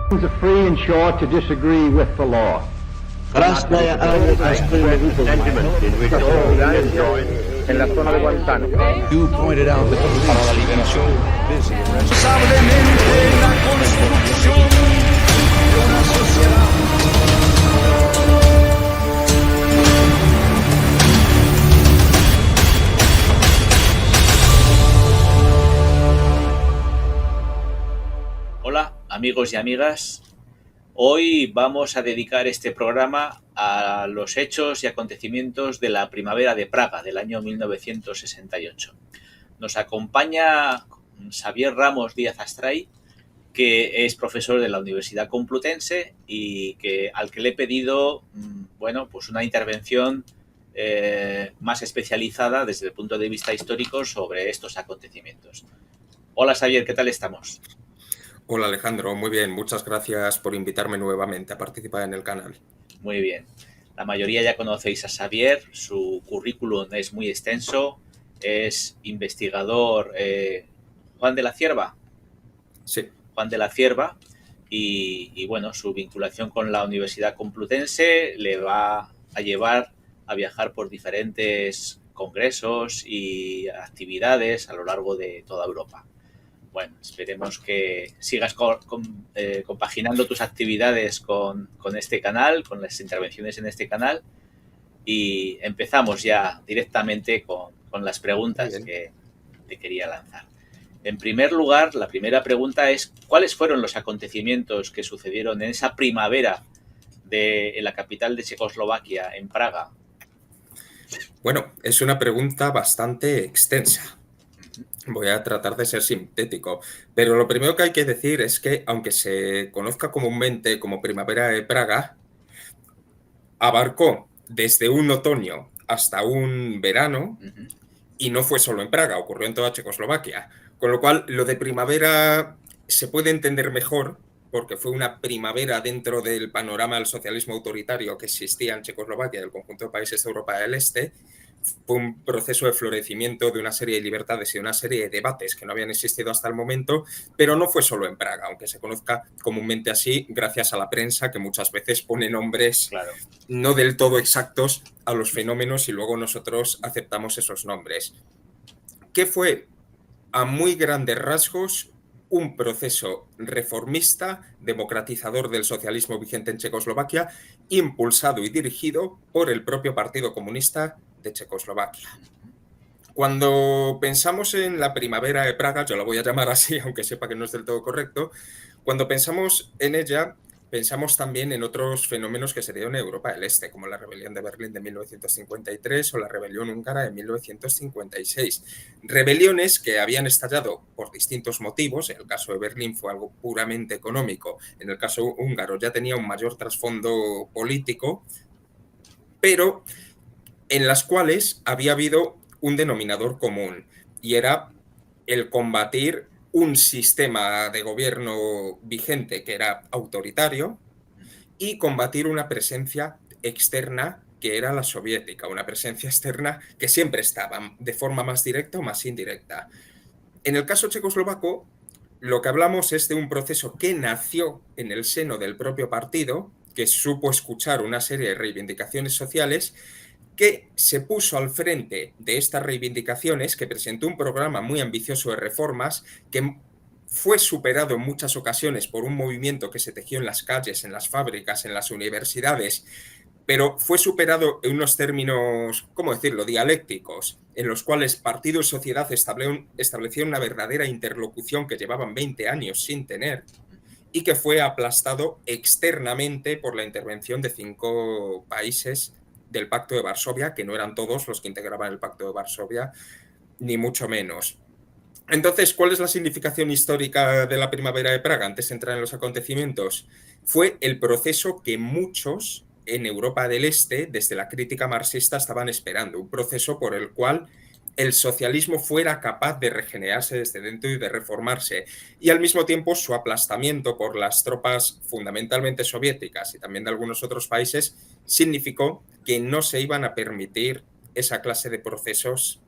free and sure to disagree with the law. En la zona de Guantánamo. You pointed out the para la liberación busy la construcción de una sociedad. Hola amigos y amigas, hoy vamos a dedicar este programa a los hechos y acontecimientos de la primavera de Praga del año 1968. Nos acompaña Xavier Ramos Díaz Astray, que es profesor de la Universidad Complutense y al que le he pedido pues una intervención más especializada desde el punto de vista histórico sobre estos acontecimientos. Hola Xavier, ¿qué tal estamos? Hola Alejandro, muy bien, muchas gracias por invitarme nuevamente a participar en el canal. Muy bien, la mayoría ya conocéis a Xavier, su currículum es muy extenso, es investigador Juan de la Cierva. Sí. Juan de la Cierva y bueno, su vinculación con la Universidad Complutense le va a llevar a viajar por diferentes congresos y actividades a lo largo de toda Europa. Bueno, esperemos que sigas compaginando tus actividades con este canal, con las intervenciones en este canal, y empezamos ya directamente con las preguntas que te quería lanzar. En primer lugar, la primera pregunta es ¿cuáles fueron los acontecimientos que sucedieron en esa primavera en la capital de Checoslovaquia, en Praga? Bueno, es una pregunta bastante extensa. Voy a tratar de ser sintético, pero lo primero que hay que decir es que, aunque se conozca comúnmente como Primavera de Praga, abarcó desde un otoño hasta un verano y no fue solo en Praga, ocurrió en toda Checoslovaquia. Con lo cual, lo de primavera se puede entender mejor porque fue una primavera dentro del panorama del socialismo autoritario que existía en Checoslovaquia y el conjunto de países de Europa del Este. Fue un proceso de florecimiento de una serie de libertades y de una serie de debates que no habían existido hasta el momento, pero no fue solo en Praga, aunque se conozca comúnmente así gracias a la prensa, que muchas veces pone nombres no del todo exactos a los fenómenos y luego nosotros aceptamos esos nombres. ¿Qué fue? A muy grandes rasgos, un proceso reformista, democratizador del socialismo vigente en Checoslovaquia, impulsado y dirigido por el propio Partido Comunista de Checoslovaquia. Cuando pensamos en la primavera de Praga, yo la voy a llamar así, aunque sepa que no es del todo correcto, cuando pensamos en ella, pensamos también en otros fenómenos que se dieron en Europa del Este, como la rebelión de Berlín de 1953 o la rebelión húngara de 1956. Rebeliones que habían estallado por distintos motivos. En el caso de Berlín fue algo puramente económico. En el caso húngaro ya tenía un mayor trasfondo político, pero en las cuales había habido un denominador común y era el combatir un sistema de gobierno vigente que era autoritario y combatir una presencia externa que era la soviética, una presencia externa que siempre estaba de forma más directa o más indirecta. En el caso checoslovaco, lo que hablamos es de un proceso que nació en el seno del propio partido, que supo escuchar una serie de reivindicaciones sociales, que se puso al frente de estas reivindicaciones, que presentó un programa muy ambicioso de reformas, que fue superado en muchas ocasiones por un movimiento que se tejió en las calles, en las fábricas, en las universidades, pero fue superado en unos términos, ¿cómo decirlo?, dialécticos, en los cuales partido y sociedad establecieron una verdadera interlocución que llevaban 20 años sin tener y que fue aplastado externamente por la intervención de 5 países del Pacto de Varsovia, que no eran todos los que integraban el Pacto de Varsovia, ni mucho menos. Entonces, ¿cuál es la significación histórica de la primavera de Praga? Antes de entrar en los acontecimientos, fue el proceso que muchos en Europa del Este, desde la crítica marxista, estaban esperando, un proceso por el cual el socialismo fuera capaz de regenerarse desde dentro y de reformarse, y al mismo tiempo su aplastamiento por las tropas fundamentalmente soviéticas y también de algunos otros países significó que no se iban a permitir esa clase de procesos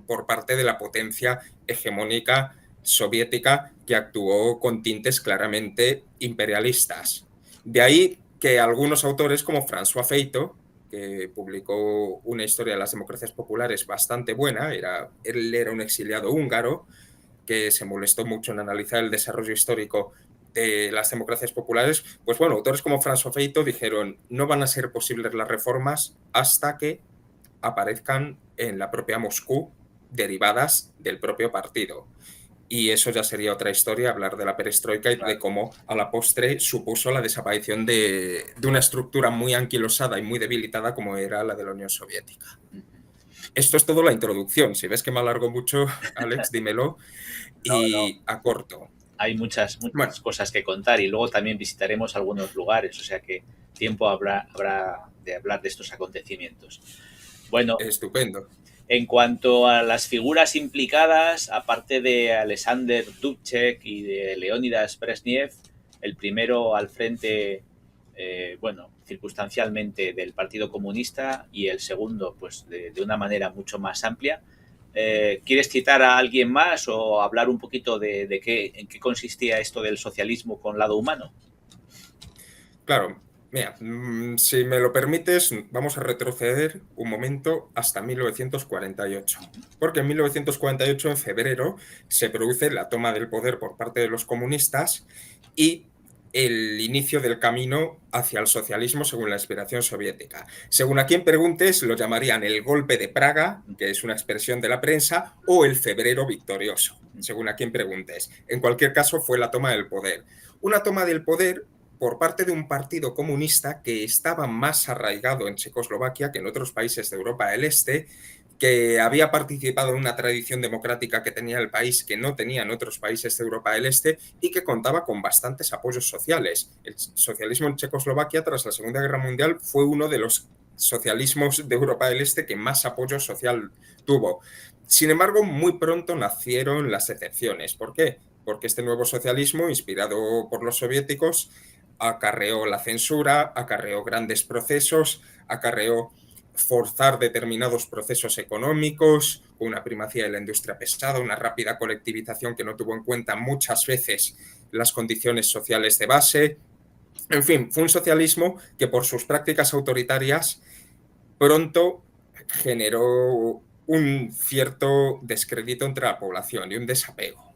por parte de la potencia hegemónica soviética que actuó con tintes claramente imperialistas. De ahí que algunos autores como François Feito, que publicó una historia de las democracias populares bastante buena, él era un exiliado húngaro que se molestó mucho en analizar el desarrollo histórico de las democracias populares, pues bueno, autores como François Feito dijeron no van a ser posibles las reformas hasta que aparezcan en la propia Moscú derivadas del propio partido. Y eso ya sería otra historia, hablar de la perestroika y de cómo a la postre supuso la desaparición de una estructura muy anquilosada y muy debilitada como era la de la Unión Soviética. Esto es todo la introducción. Si ves que me alargo mucho, Alex, dímelo y acorto. Hay muchas cosas que contar y luego también visitaremos algunos lugares, o sea que tiempo habrá de hablar de estos acontecimientos. Bueno, estupendo. En cuanto a las figuras implicadas, aparte de Alexander Dubček y de Leónidas Brezhnev, el primero al frente, circunstancialmente del Partido Comunista y el segundo, pues, de una manera mucho más amplia. ¿Quieres citar a alguien más o hablar un poquito en qué consistía esto del socialismo con lado humano? Claro. Mira, si me lo permites, vamos a retroceder un momento hasta 1948, porque en 1948, en febrero, se produce la toma del poder por parte de los comunistas y el inicio del camino hacia el socialismo según la inspiración soviética. Según a quien preguntes, lo llamarían el golpe de Praga, que es una expresión de la prensa, o el febrero victorioso, según a quien preguntes. En cualquier caso, fue la toma del poder. Una toma del poder por parte de un partido comunista que estaba más arraigado en Checoslovaquia que en otros países de Europa del Este, que había participado en una tradición democrática que tenía el país que no tenían otros países de Europa del Este y que contaba con bastantes apoyos sociales. El socialismo en Checoslovaquia tras la Segunda Guerra Mundial fue uno de los socialismos de Europa del Este que más apoyo social tuvo. Sin embargo, muy pronto nacieron las excepciones. ¿Por qué? Porque este nuevo socialismo, inspirado por los soviéticos, acarreó la censura, acarreó grandes procesos, acarreó forzar determinados procesos económicos, con una primacía de la industria pesada, una rápida colectivización que no tuvo en cuenta muchas veces las condiciones sociales de base. En fin, fue un socialismo que por sus prácticas autoritarias pronto generó un cierto descrédito entre la población y un desapego.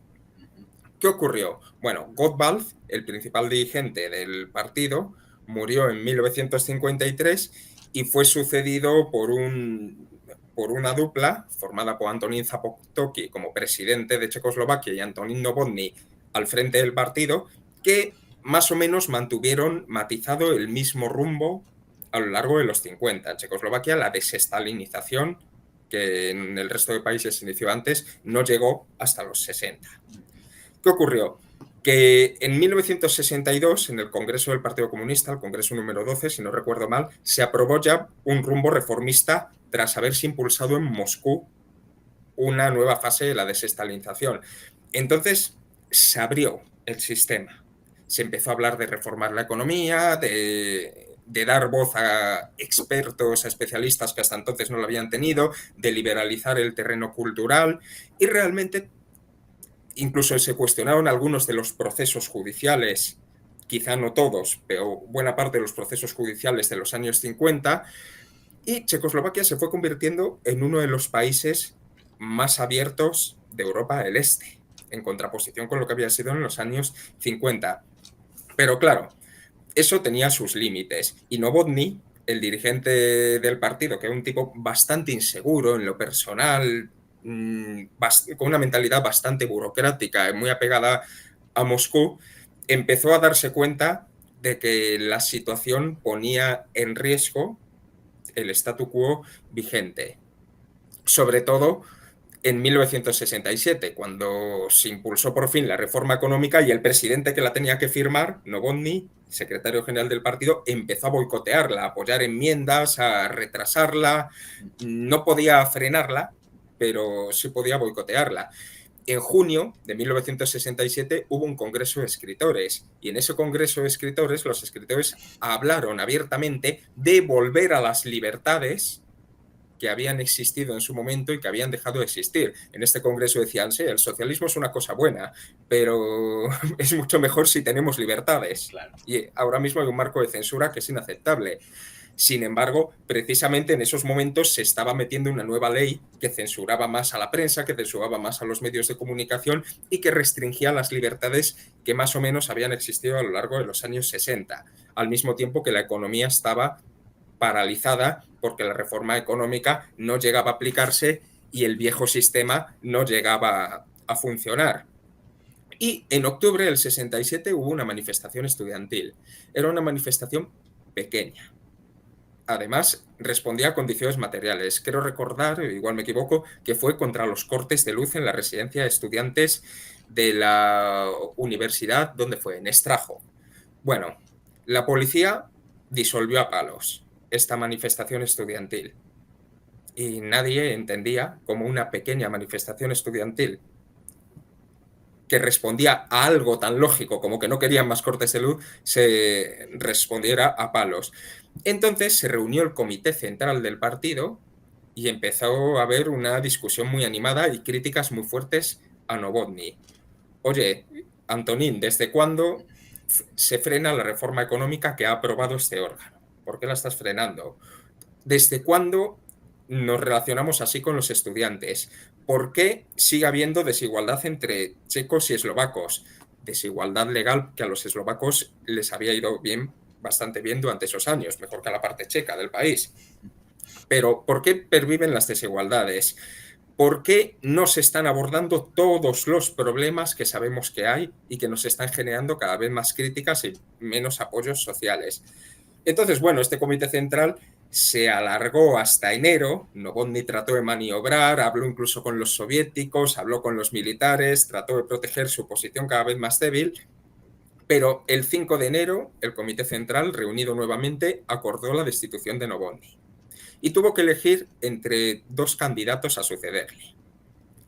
¿Qué ocurrió? Bueno, Gottwald, el principal dirigente del partido, murió en 1953 y fue sucedido por una dupla formada por Antonín Zápotocki como presidente de Checoslovaquia y Antonín Novotny al frente del partido, que más o menos mantuvieron matizado el mismo rumbo a lo largo de los 50. En Checoslovaquia la desestalinización, que en el resto de países se inició antes, no llegó hasta los 60. ¿Qué ocurrió? Que en 1962, en el Congreso del Partido Comunista, el Congreso número 12, si no recuerdo mal, se aprobó ya un rumbo reformista tras haberse impulsado en Moscú una nueva fase de la desestalinización. Entonces, se abrió el sistema. Se empezó a hablar de reformar la economía, de dar voz a expertos, a especialistas que hasta entonces no lo habían tenido, de liberalizar el terreno cultural y realmente incluso se cuestionaron algunos de los procesos judiciales, quizá no todos, pero buena parte de los procesos judiciales de los años 50, y Checoslovaquia se fue convirtiendo en uno de los países más abiertos de Europa del Este, en contraposición con lo que había sido en los años 50. Pero claro, eso tenía sus límites, y Novotny, el dirigente del partido, que era un tipo bastante inseguro en lo personal, con una mentalidad bastante burocrática y muy apegada a Moscú, empezó a darse cuenta de que la situación ponía en riesgo el statu quo vigente. Sobre todo en 1967, cuando se impulsó por fin la reforma económica y el presidente que la tenía que firmar, Novotny, secretario general del partido, empezó a boicotearla, a apoyar enmiendas, a retrasarla. No podía frenarla, pero sí podía boicotearla. En junio de 1967 hubo un congreso de escritores y en ese congreso de escritores los escritores hablaron abiertamente de volver a las libertades que habían existido en su momento y que habían dejado de existir. En este congreso decían, sí, el socialismo es una cosa buena, pero es mucho mejor si tenemos libertades. Claro. Y ahora mismo hay un marco de censura que es inaceptable. Sin embargo, precisamente en esos momentos se estaba metiendo una nueva ley que censuraba más a la prensa, que censuraba más a los medios de comunicación y que restringía las libertades que más o menos habían existido a lo largo de los años 60, al mismo tiempo que la economía estaba paralizada porque la reforma económica no llegaba a aplicarse y el viejo sistema no llegaba a funcionar. Y en octubre del 67 hubo una manifestación estudiantil. Era una manifestación pequeña. Además, respondía a condiciones materiales. Quiero recordar, igual me equivoco, que fue contra los cortes de luz en la residencia de estudiantes de la universidad, ¿dónde fue? En Estrajo. Bueno, la policía disolvió a palos esta manifestación estudiantil y nadie entendía cómo una pequeña manifestación estudiantil que respondía a algo tan lógico como que no querían más cortes de luz, se respondiera a palos. Entonces se reunió el comité central del partido y empezó a haber una discusión muy animada y críticas muy fuertes a Novotny. Oye, Antonín, ¿desde cuándo se frena la reforma económica que ha aprobado este órgano? ¿Por qué la estás frenando? ¿Desde cuándo nos relacionamos así con los estudiantes? ¿Por qué sigue habiendo desigualdad entre checos y eslovacos? Desigualdad legal que a los eslovacos les había ido bien, bastante bien durante esos años, mejor que a la parte checa del país. Pero ¿por qué perviven las desigualdades? ¿Por qué no se están abordando todos los problemas que sabemos que hay y que nos están generando cada vez más críticas y menos apoyos sociales? Entonces, bueno, este comité central se alargó hasta enero. Novotny trató de maniobrar, habló incluso con los soviéticos, habló con los militares, trató de proteger su posición cada vez más débil, pero el 5 de enero el comité central, reunido nuevamente, acordó la destitución de Novotny y tuvo que elegir entre dos candidatos a sucederle.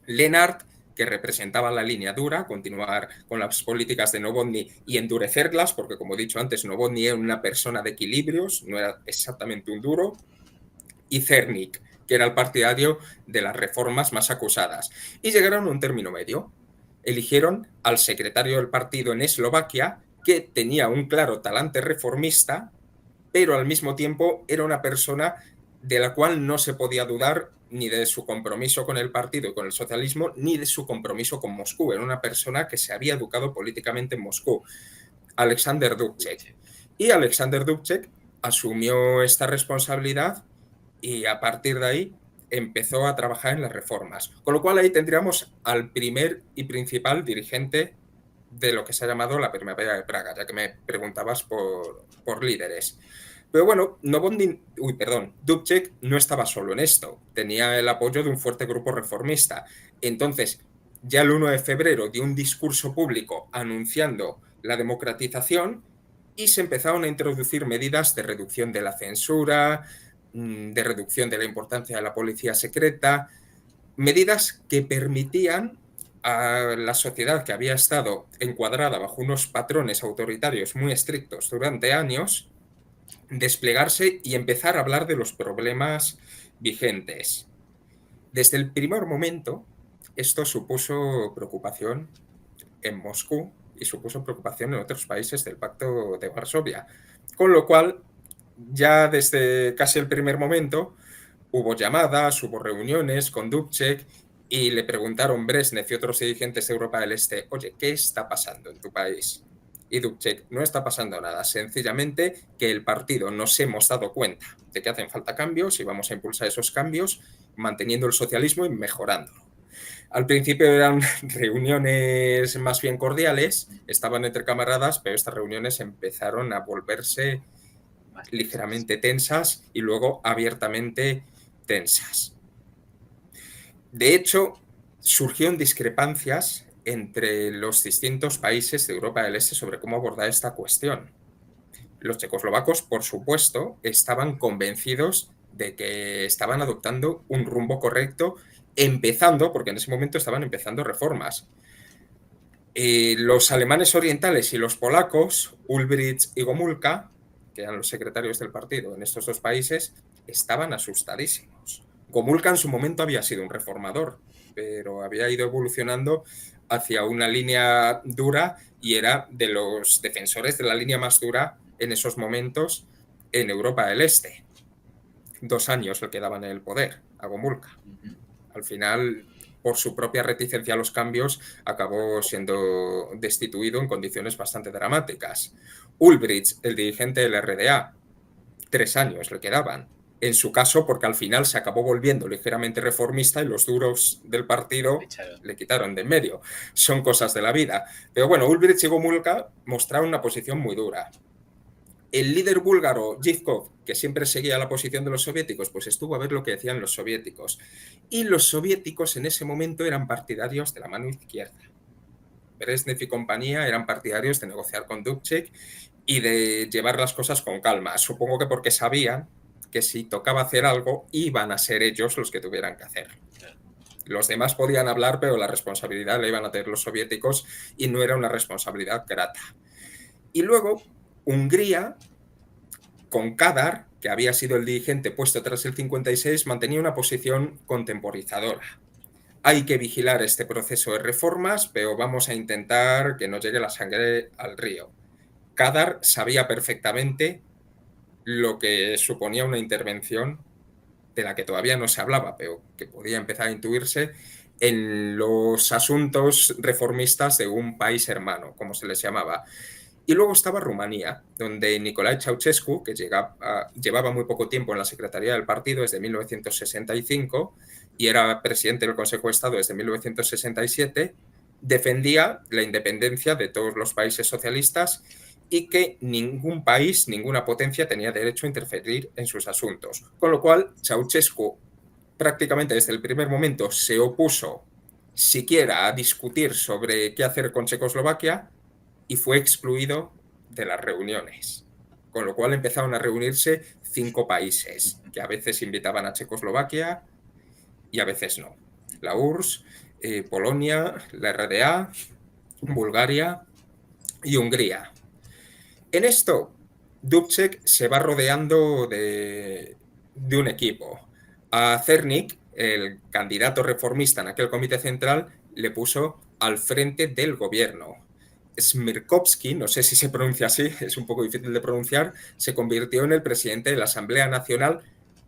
Lennart, que representaba la línea dura, continuar con las políticas de Novotny y endurecerlas, porque como he dicho antes, Novotny era una persona de equilibrios, no era exactamente un duro, y Cernik, que era el partidario de las reformas más acusadas. Y llegaron a un término medio. Eligieron al secretario del partido en Eslovaquia, que tenía un claro talante reformista, pero al mismo tiempo era una persona de la cual no se podía dudar ni de su compromiso con el partido y con el socialismo, ni de su compromiso con Moscú. Era una persona que se había educado políticamente en Moscú, Alexander Dubček. Y Alexander Dubček asumió esta responsabilidad y a partir de ahí empezó a trabajar en las reformas. Con lo cual ahí tendríamos al primer y principal dirigente de lo que se ha llamado la Primavera de Praga, ya que me preguntabas por líderes. Pero bueno, Dubček no estaba solo en esto, tenía el apoyo de un fuerte grupo reformista. Entonces, ya el 1 de febrero dio un discurso público anunciando la democratización y se empezaron a introducir medidas de reducción de la censura, de reducción de la importancia de la policía secreta, medidas que permitían a la sociedad que había estado encuadrada bajo unos patrones autoritarios muy estrictos durante años, desplegarse y empezar a hablar de los problemas vigentes. Desde el primer momento, esto supuso preocupación en Moscú y supuso preocupación en otros países del Pacto de Varsovia, con lo cual ya desde casi el primer momento hubo llamadas, hubo reuniones con Dubček y le preguntaron Brezhnev y otros dirigentes de Europa del Este, oye, ¿qué está pasando en tu país? Y Dubček, no está pasando nada, sencillamente que el partido nos hemos dado cuenta de que hacen falta cambios y vamos a impulsar esos cambios manteniendo el socialismo y mejorándolo. Al principio eran reuniones más bien cordiales, estaban entre camaradas, pero estas reuniones empezaron a volverse ligeramente tensas y luego abiertamente tensas. De hecho, surgieron discrepancias entre los distintos países de Europa del Este sobre cómo abordar esta cuestión. Los checoslovacos, por supuesto, estaban convencidos de que estaban adoptando un rumbo correcto, empezando, porque en ese momento estaban empezando reformas. Los alemanes orientales y los polacos, Ulbricht y Gomulka, que eran los secretarios del partido en estos dos países, estaban asustadísimos, Gomulka en su momento había sido un reformador, pero había ido evolucionando hacia una línea dura y era de los defensores de la línea más dura en esos momentos en Europa del Este. 2 años le quedaban en el poder a Gomulka. Al final, por su propia reticencia a los cambios, acabó siendo destituido en condiciones bastante dramáticas. Ulbricht, el dirigente del RDA, 3 años le quedaban. En su caso, porque al final se acabó volviendo ligeramente reformista y los duros del partido le quitaron de en medio. Son cosas de la vida. Pero bueno, Ulbricht y Gomulka mostraron una posición muy dura. El líder búlgaro, Zhivkov, que siempre seguía la posición de los soviéticos, pues estuvo a ver lo que decían los soviéticos. Y los soviéticos en ese momento eran partidarios de la mano izquierda. Brezhnev y compañía eran partidarios de negociar con Dubček y de llevar las cosas con calma. Supongo que porque sabían que si tocaba hacer algo, iban a ser ellos los que tuvieran que hacerlo. Los demás podían hablar, pero la responsabilidad la iban a tener los soviéticos y no era una responsabilidad grata. Y luego, Hungría, con Kadar, que había sido el dirigente puesto tras el 56, mantenía una posición contemporizadora. Hay que vigilar este proceso de reformas, pero vamos a intentar que no llegue la sangre al río. Kadar sabía perfectamente lo que suponía una intervención de la que todavía no se hablaba, pero que podía empezar a intuirse en los asuntos reformistas de un país hermano, como se les llamaba. Y luego estaba Rumanía, donde Nicolae Ceausescu, que llevaba muy poco tiempo en la Secretaría del Partido desde 1965 y era presidente del Consejo de Estado desde 1967, defendía la independencia de todos los países socialistas y que ningún país, ninguna potencia tenía derecho a interferir en sus asuntos. Con lo cual, Ceausescu prácticamente desde el primer momento se opuso siquiera a discutir sobre qué hacer con Checoslovaquia y fue excluido de las reuniones. Con lo cual empezaron a reunirse 5 países, que a veces invitaban a Checoslovaquia y a veces no. La URSS, Polonia, la RDA, Bulgaria y Hungría. En esto, Dubček se va rodeando de un equipo. A Cernik, el candidato reformista en aquel comité central, le puso al frente del gobierno. Smirkovsky, no sé si se pronuncia así, es un poco difícil de pronunciar, se convirtió en el presidente de la Asamblea Nacional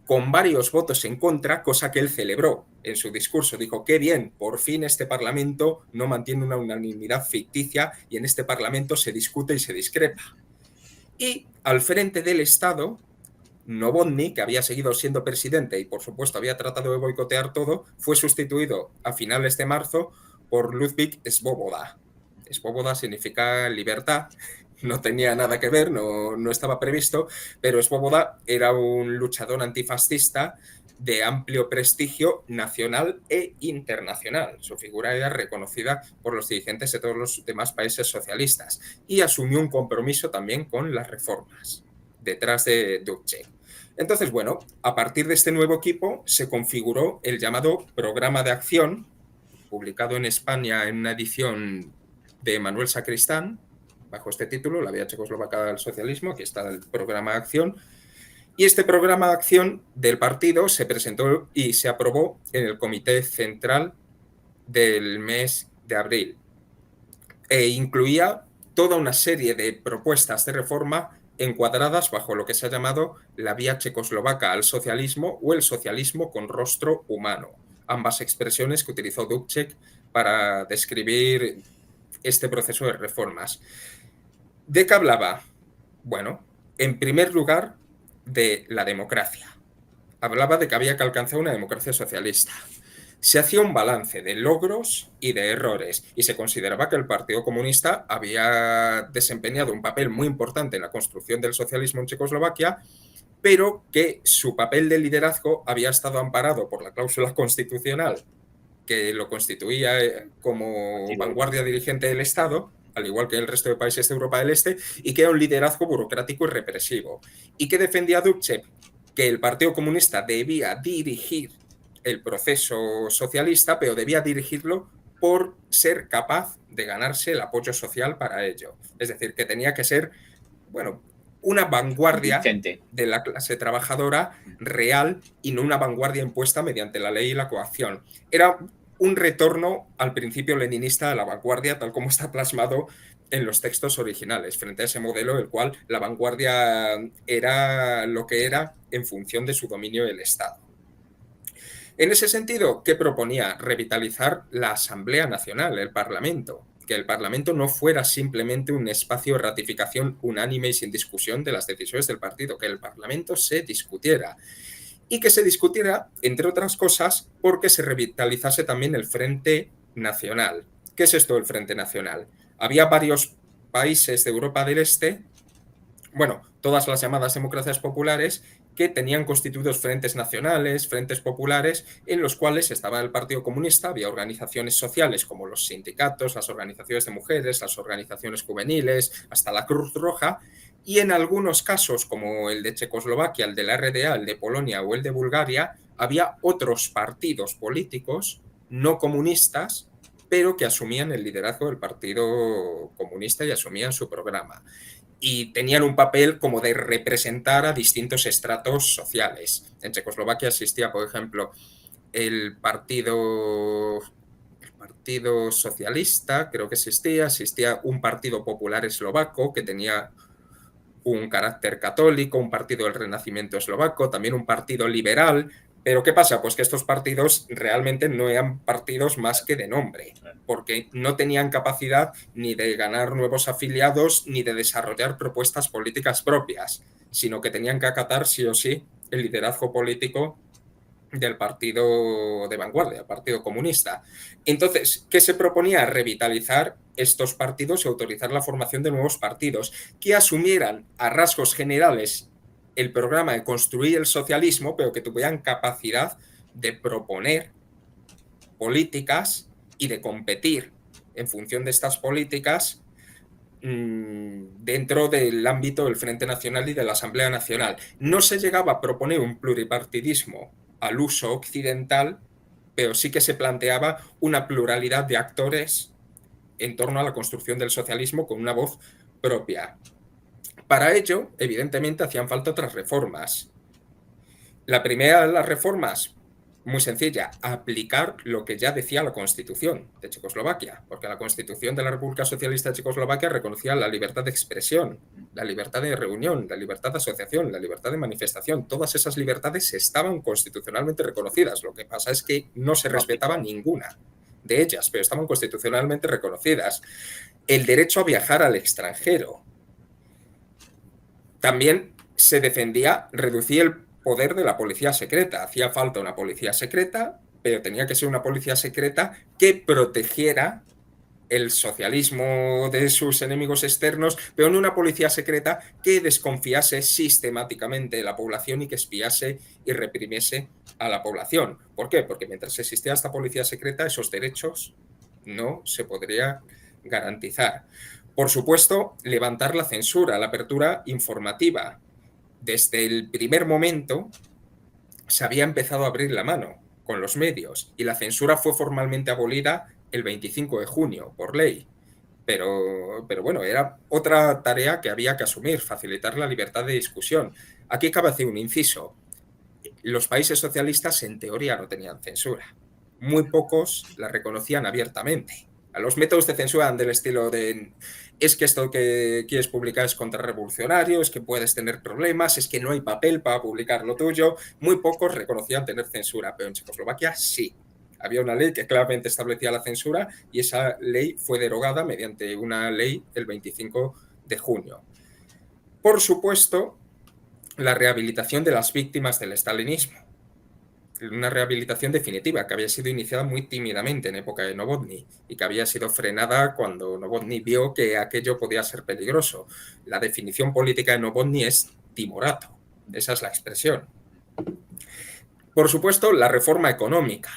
con varios votos en contra, cosa que él celebró en su discurso. Dijo, qué bien, por fin este Parlamento no mantiene una unanimidad ficticia y en este Parlamento se discute y se discrepa. Y al frente del Estado, Novotny, que había seguido siendo presidente y por supuesto había tratado de boicotear todo, fue sustituido a finales de marzo por Ludvík Svoboda. Svoboda significa libertad, no tenía nada que ver, no estaba previsto, pero Svoboda era un luchador antifascista de amplio prestigio nacional e internacional. Su figura era reconocida por los dirigentes de todos los demás países socialistas y asumió un compromiso también con las reformas detrás de Dubček. Entonces, bueno, a partir de este nuevo equipo se configuró el llamado Programa de Acción, publicado en España en una edición de Manuel Sacristán, bajo este título, La vía checoslovaca al socialismo. Aquí está el Programa de Acción. Y este programa de acción del partido se presentó y se aprobó en el Comité Central del mes de abril. Incluía toda una serie de propuestas de reforma encuadradas bajo lo que se ha llamado la vía checoslovaca al socialismo o el socialismo con rostro humano. Ambas expresiones que utilizó Dubček para describir este proceso de reformas. ¿De qué hablaba? Bueno, en primer lugar, de la democracia. Hablaba de que había que alcanzar una democracia socialista. Se hacía un balance de logros y de errores y se consideraba que el Partido Comunista había desempeñado un papel muy importante en la construcción del socialismo en Checoslovaquia, pero que su papel de liderazgo había estado amparado por la cláusula constitucional que lo constituía como vanguardia dirigente del Estado, al igual que el resto de países de Europa del Este, y que era un liderazgo burocrático y represivo. ¿Y qué defendía Dubček? Que el Partido Comunista debía dirigir el proceso socialista, pero debía dirigirlo por ser capaz de ganarse el apoyo social para ello. Es decir, que tenía que ser, bueno, una vanguardia Vicente. de la clase trabajadora real y no una vanguardia impuesta mediante la ley y la coacción. Era un retorno al principio leninista de la vanguardia, tal como está plasmado en los textos originales, frente a ese modelo el cual la vanguardia era lo que era en función de su dominio del Estado. En ese sentido, ¿qué proponía? Revitalizar la Asamblea Nacional, el Parlamento, que el Parlamento no fuera simplemente un espacio de ratificación unánime y sin discusión de las decisiones del partido, que el Parlamento se discutiera. Y que se discutiera, entre otras cosas, porque se revitalizase también el Frente Nacional. ¿Qué es esto del Frente Nacional? Había varios países de Europa del Este, bueno, todas las llamadas democracias populares, que tenían constituidos frentes nacionales, frentes populares, en los cuales estaba el Partido Comunista, había organizaciones sociales como los sindicatos, las organizaciones de mujeres, las organizaciones juveniles, hasta la Cruz Roja, y en algunos casos, como el de Checoslovaquia, el de la RDA, el de Polonia o el de Bulgaria, había otros partidos políticos no comunistas, pero que asumían el liderazgo del Partido Comunista y asumían su programa. Y tenían un papel como de representar a distintos estratos sociales. En Checoslovaquia existía, por ejemplo, el Partido Socialista, creo que existía un Partido Popular Eslovaco que tenía un carácter católico, un partido del Renacimiento eslovaco, también un partido liberal. Pero ¿qué pasa? Pues que estos partidos realmente no eran partidos más que de nombre, porque no tenían capacidad ni de ganar nuevos afiliados ni de desarrollar propuestas políticas propias, sino que tenían que acatar sí o sí el liderazgo político del partido de vanguardia, el Partido Comunista. Entonces, ¿qué se proponía? Revitalizar estos partidos y autorizar la formación de nuevos partidos que asumieran a rasgos generales el programa de construir el socialismo, pero que tuvieran capacidad de proponer políticas y de competir en función de estas políticas dentro del ámbito del Frente Nacional y de la Asamblea Nacional. No se llegaba a proponer un pluripartidismo al uso occidental, pero sí que se planteaba una pluralidad de actores en torno a la construcción del socialismo con una voz propia. Para ello, evidentemente, hacían falta otras reformas. La primera de las reformas, muy sencilla, aplicar lo que ya decía la Constitución de Checoslovaquia, porque la Constitución de la República Socialista de Checoslovaquia reconocía la libertad de expresión, la libertad de reunión, la libertad de asociación, la libertad de manifestación. Todas esas libertades estaban constitucionalmente reconocidas. Lo que pasa es que no se respetaba ninguna de ellas, pero estaban constitucionalmente reconocidas. El derecho a viajar al extranjero. También se defendía reducir el poder de la policía secreta. Hacía falta una policía secreta, pero tenía que ser una policía secreta que protegiera el socialismo de sus enemigos externos, pero no una policía secreta que desconfiase sistemáticamente de la población y que espiase y reprimiese a la población. ¿Por qué? Porque mientras existía esta policía secreta, esos derechos no se podría garantizar. Por supuesto, levantar la censura, la apertura informativa. Desde el primer momento se había empezado a abrir la mano con los medios y la censura fue formalmente abolida el 25 de junio por ley. Pero bueno, era otra tarea que había que asumir, facilitar la libertad de discusión. Aquí cabe hacer un inciso. Los países socialistas en teoría no tenían censura. Muy pocos la reconocían abiertamente. A los métodos de censura eran del estilo de es que esto que quieres publicar es contrarrevolucionario, es que puedes tener problemas, es que no hay papel para publicar lo tuyo. Muy pocos reconocían tener censura, pero en Checoslovaquia sí. Había una ley que claramente establecía la censura y esa ley fue derogada mediante una ley el 25 de junio. Por supuesto, la rehabilitación de las víctimas del estalinismo. Una rehabilitación definitiva que había sido iniciada muy tímidamente en época de Novotny y que había sido frenada cuando Novotny vio que aquello podía ser peligroso. La definición política de Novotny es timorato, esa es la expresión. Por supuesto, la reforma económica.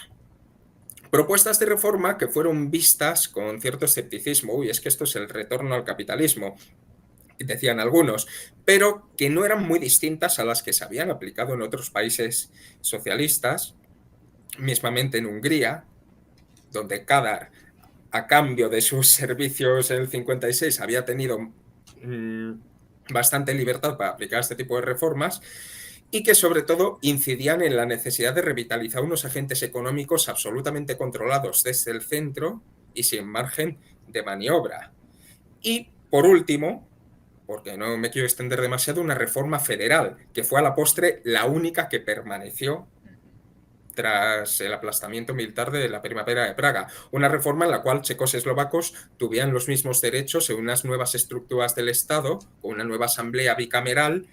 Propuestas de reforma que fueron vistas con cierto escepticismo. Uy, es que esto es el retorno al capitalismo, decían algunos, pero que no eran muy distintas a las que se habían aplicado en otros países socialistas, mismamente en Hungría, donde Kádár, a cambio de sus servicios en el 56, había tenido bastante libertad para aplicar este tipo de reformas y que sobre todo incidían en la necesidad de revitalizar unos agentes económicos absolutamente controlados desde el centro y sin margen de maniobra. Y, por último, porque no me quiero extender demasiado, una reforma federal, que fue a la postre la única que permaneció tras el aplastamiento militar de la Primavera de Praga. Una reforma en la cual checos y eslovacos tuvieran los mismos derechos en unas nuevas estructuras del Estado, con una nueva asamblea bicameral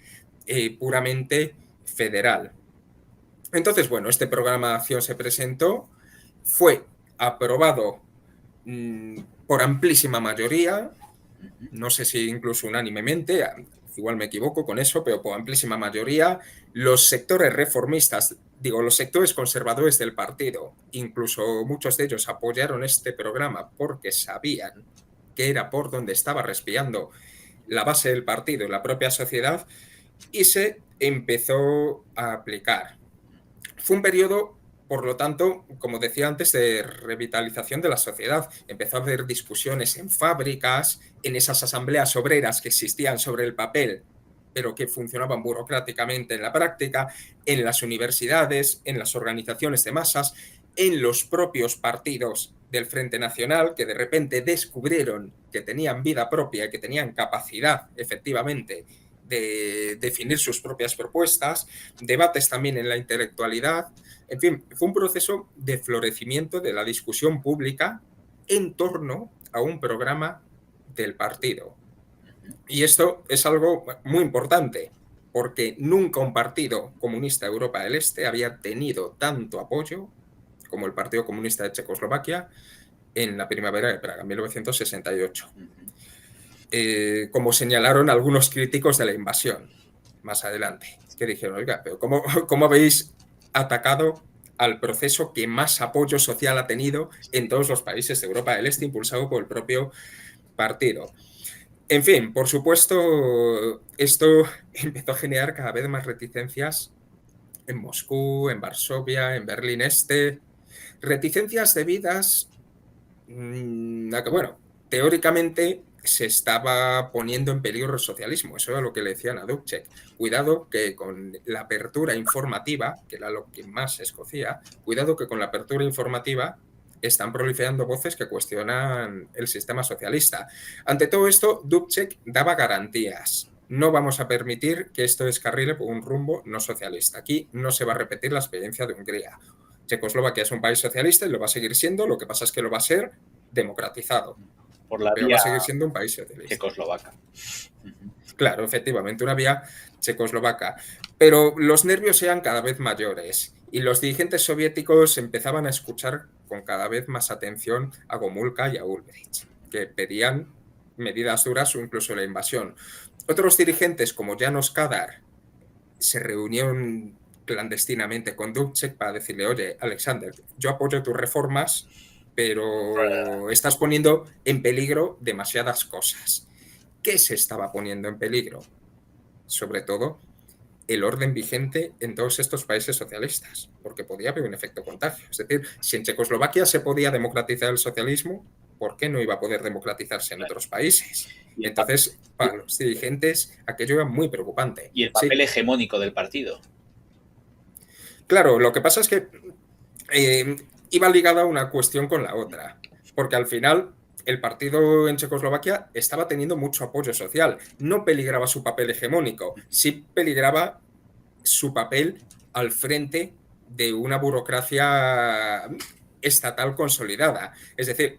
puramente federal. Entonces, bueno, este programa de acción se presentó, fue aprobado por amplísima mayoría, no sé si incluso unánimemente, igual me equivoco con eso, pero por amplísima mayoría, los sectores reformistas, digo, los sectores conservadores del partido, incluso muchos de ellos apoyaron este programa porque sabían que era por donde estaba respirando la base del partido y la propia sociedad, y se empezó a aplicar. Fue un periodo, por lo tanto, como decía antes, de revitalización de la sociedad. Empezó a haber discusiones en fábricas, en esas asambleas obreras que existían sobre el papel, pero que funcionaban burocráticamente en la práctica, en las universidades, en las organizaciones de masas, en los propios partidos del Frente Nacional, que de repente descubrieron que tenían vida propia y que tenían capacidad, efectivamente, de definir sus propias propuestas, debates también en la intelectualidad. En fin, fue un proceso de florecimiento de la discusión pública en torno a un programa del partido. Y esto es algo muy importante, porque nunca un partido comunista de Europa del Este había tenido tanto apoyo como el Partido Comunista de Checoslovaquia en la Primavera de Praga, en 1968. Como señalaron algunos críticos de la invasión más adelante, que dijeron, oiga, pero ¿cómo habéis atacado al proceso que más apoyo social ha tenido en todos los países de Europa del Este, impulsado por el propio partido? En fin, por supuesto, esto empezó a generar cada vez más reticencias en Moscú, en Varsovia, en Berlín Este, reticencias debidas a que, bueno, teóricamente se estaba poniendo en peligro el socialismo. Eso era lo que le decían a Dubček. Cuidado que con la apertura informativa, que era lo que más se escocía, cuidado que con la apertura informativa están proliferando voces que cuestionan el sistema socialista. Ante todo esto, Dubček daba garantías. No vamos a permitir que esto descarrile por un rumbo no socialista. Aquí no se va a repetir la experiencia de Hungría. Checoslovaquia es un país socialista y lo va a seguir siendo, lo que pasa es que lo va a ser democratizado. Por la pero vía va a seguir siendo un país socialista. checoslovaca. Claro, efectivamente, una vía checoslovaca. Pero los nervios eran cada vez mayores y los dirigentes soviéticos empezaban a escuchar con cada vez más atención a Gomulka y a Ulbricht, que pedían medidas duras o incluso la invasión. Otros dirigentes, como János Kadar, se reunieron clandestinamente con Dubček para decirle, oye, Alexander, yo apoyo tus reformas, pero estás poniendo en peligro demasiadas cosas. ¿Qué se estaba poniendo en peligro? Sobre todo, el orden vigente en todos estos países socialistas, porque podía haber un efecto contagio. Es decir, si en Checoslovaquia se podía democratizar el socialismo, ¿por qué no iba a poder democratizarse en otros países? Entonces, para los dirigentes, aquello era muy preocupante. Y el papel hegemónico del partido. Claro, lo que pasa es que iba ligada una cuestión con la otra, porque al final el partido en Checoslovaquia estaba teniendo mucho apoyo social. No peligraba su papel hegemónico, sí peligraba su papel al frente de una burocracia estatal consolidada. Es decir,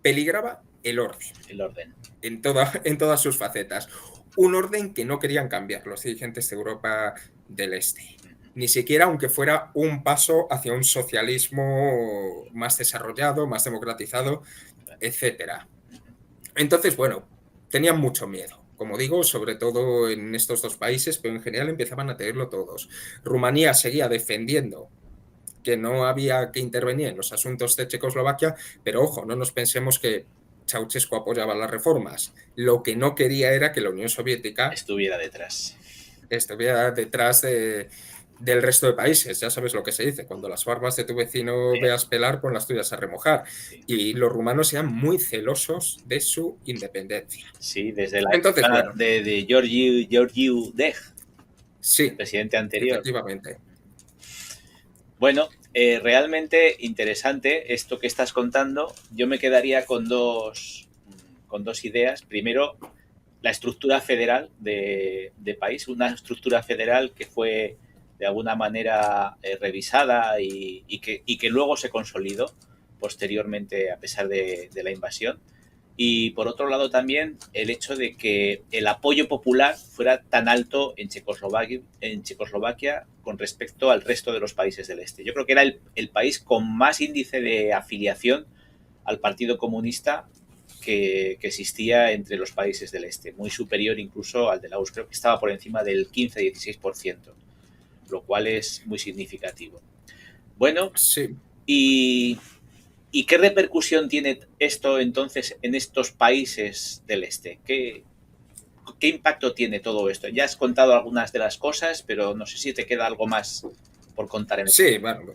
peligraba el orden. El orden. En todas sus facetas. Un orden que no querían cambiar los dirigentes de Europa del Este. Ni siquiera aunque fuera un paso hacia un socialismo más desarrollado, más democratizado, etc. Entonces, bueno, tenían mucho miedo. Como digo, sobre todo en estos dos países, pero en general empezaban a tenerlo todos. Rumanía seguía defendiendo que no había que intervenir en los asuntos de Checoslovaquia, pero ojo, no nos pensemos que Ceausescu apoyaba las reformas. Lo que no quería era que la Unión Soviética estuviera detrás del resto de países. Ya sabes lo que se dice, cuando las barbas de tu vecino veas pelar, pon las tuyas a remojar. Sí. Y los rumanos eran muy celosos de su independencia. Sí, desde la Entonces, época bueno, de Georgiu Dej, sí, el presidente anterior. efectivamente. Bueno, realmente interesante esto que estás contando. Yo me quedaría con dos ideas. Primero, la estructura federal de país, una estructura federal que fue de alguna manera revisada y que luego se consolidó posteriormente a pesar de la invasión. Y por otro lado también el hecho de que el apoyo popular fuera tan alto en Checoslovaquia con respecto al resto de los países del este. Yo creo que era el país con más índice de afiliación al Partido Comunista que existía entre los países del este, muy superior incluso al de la URSS, creo que estaba por encima del 15-16%, lo cual es muy significativo. Bueno, Sí. ¿Y qué repercusión tiene esto entonces en estos países del este? ¿Qué impacto tiene todo esto? Ya has contado algunas de las cosas, pero no sé si te queda algo más por contar en esto. Sí, bueno,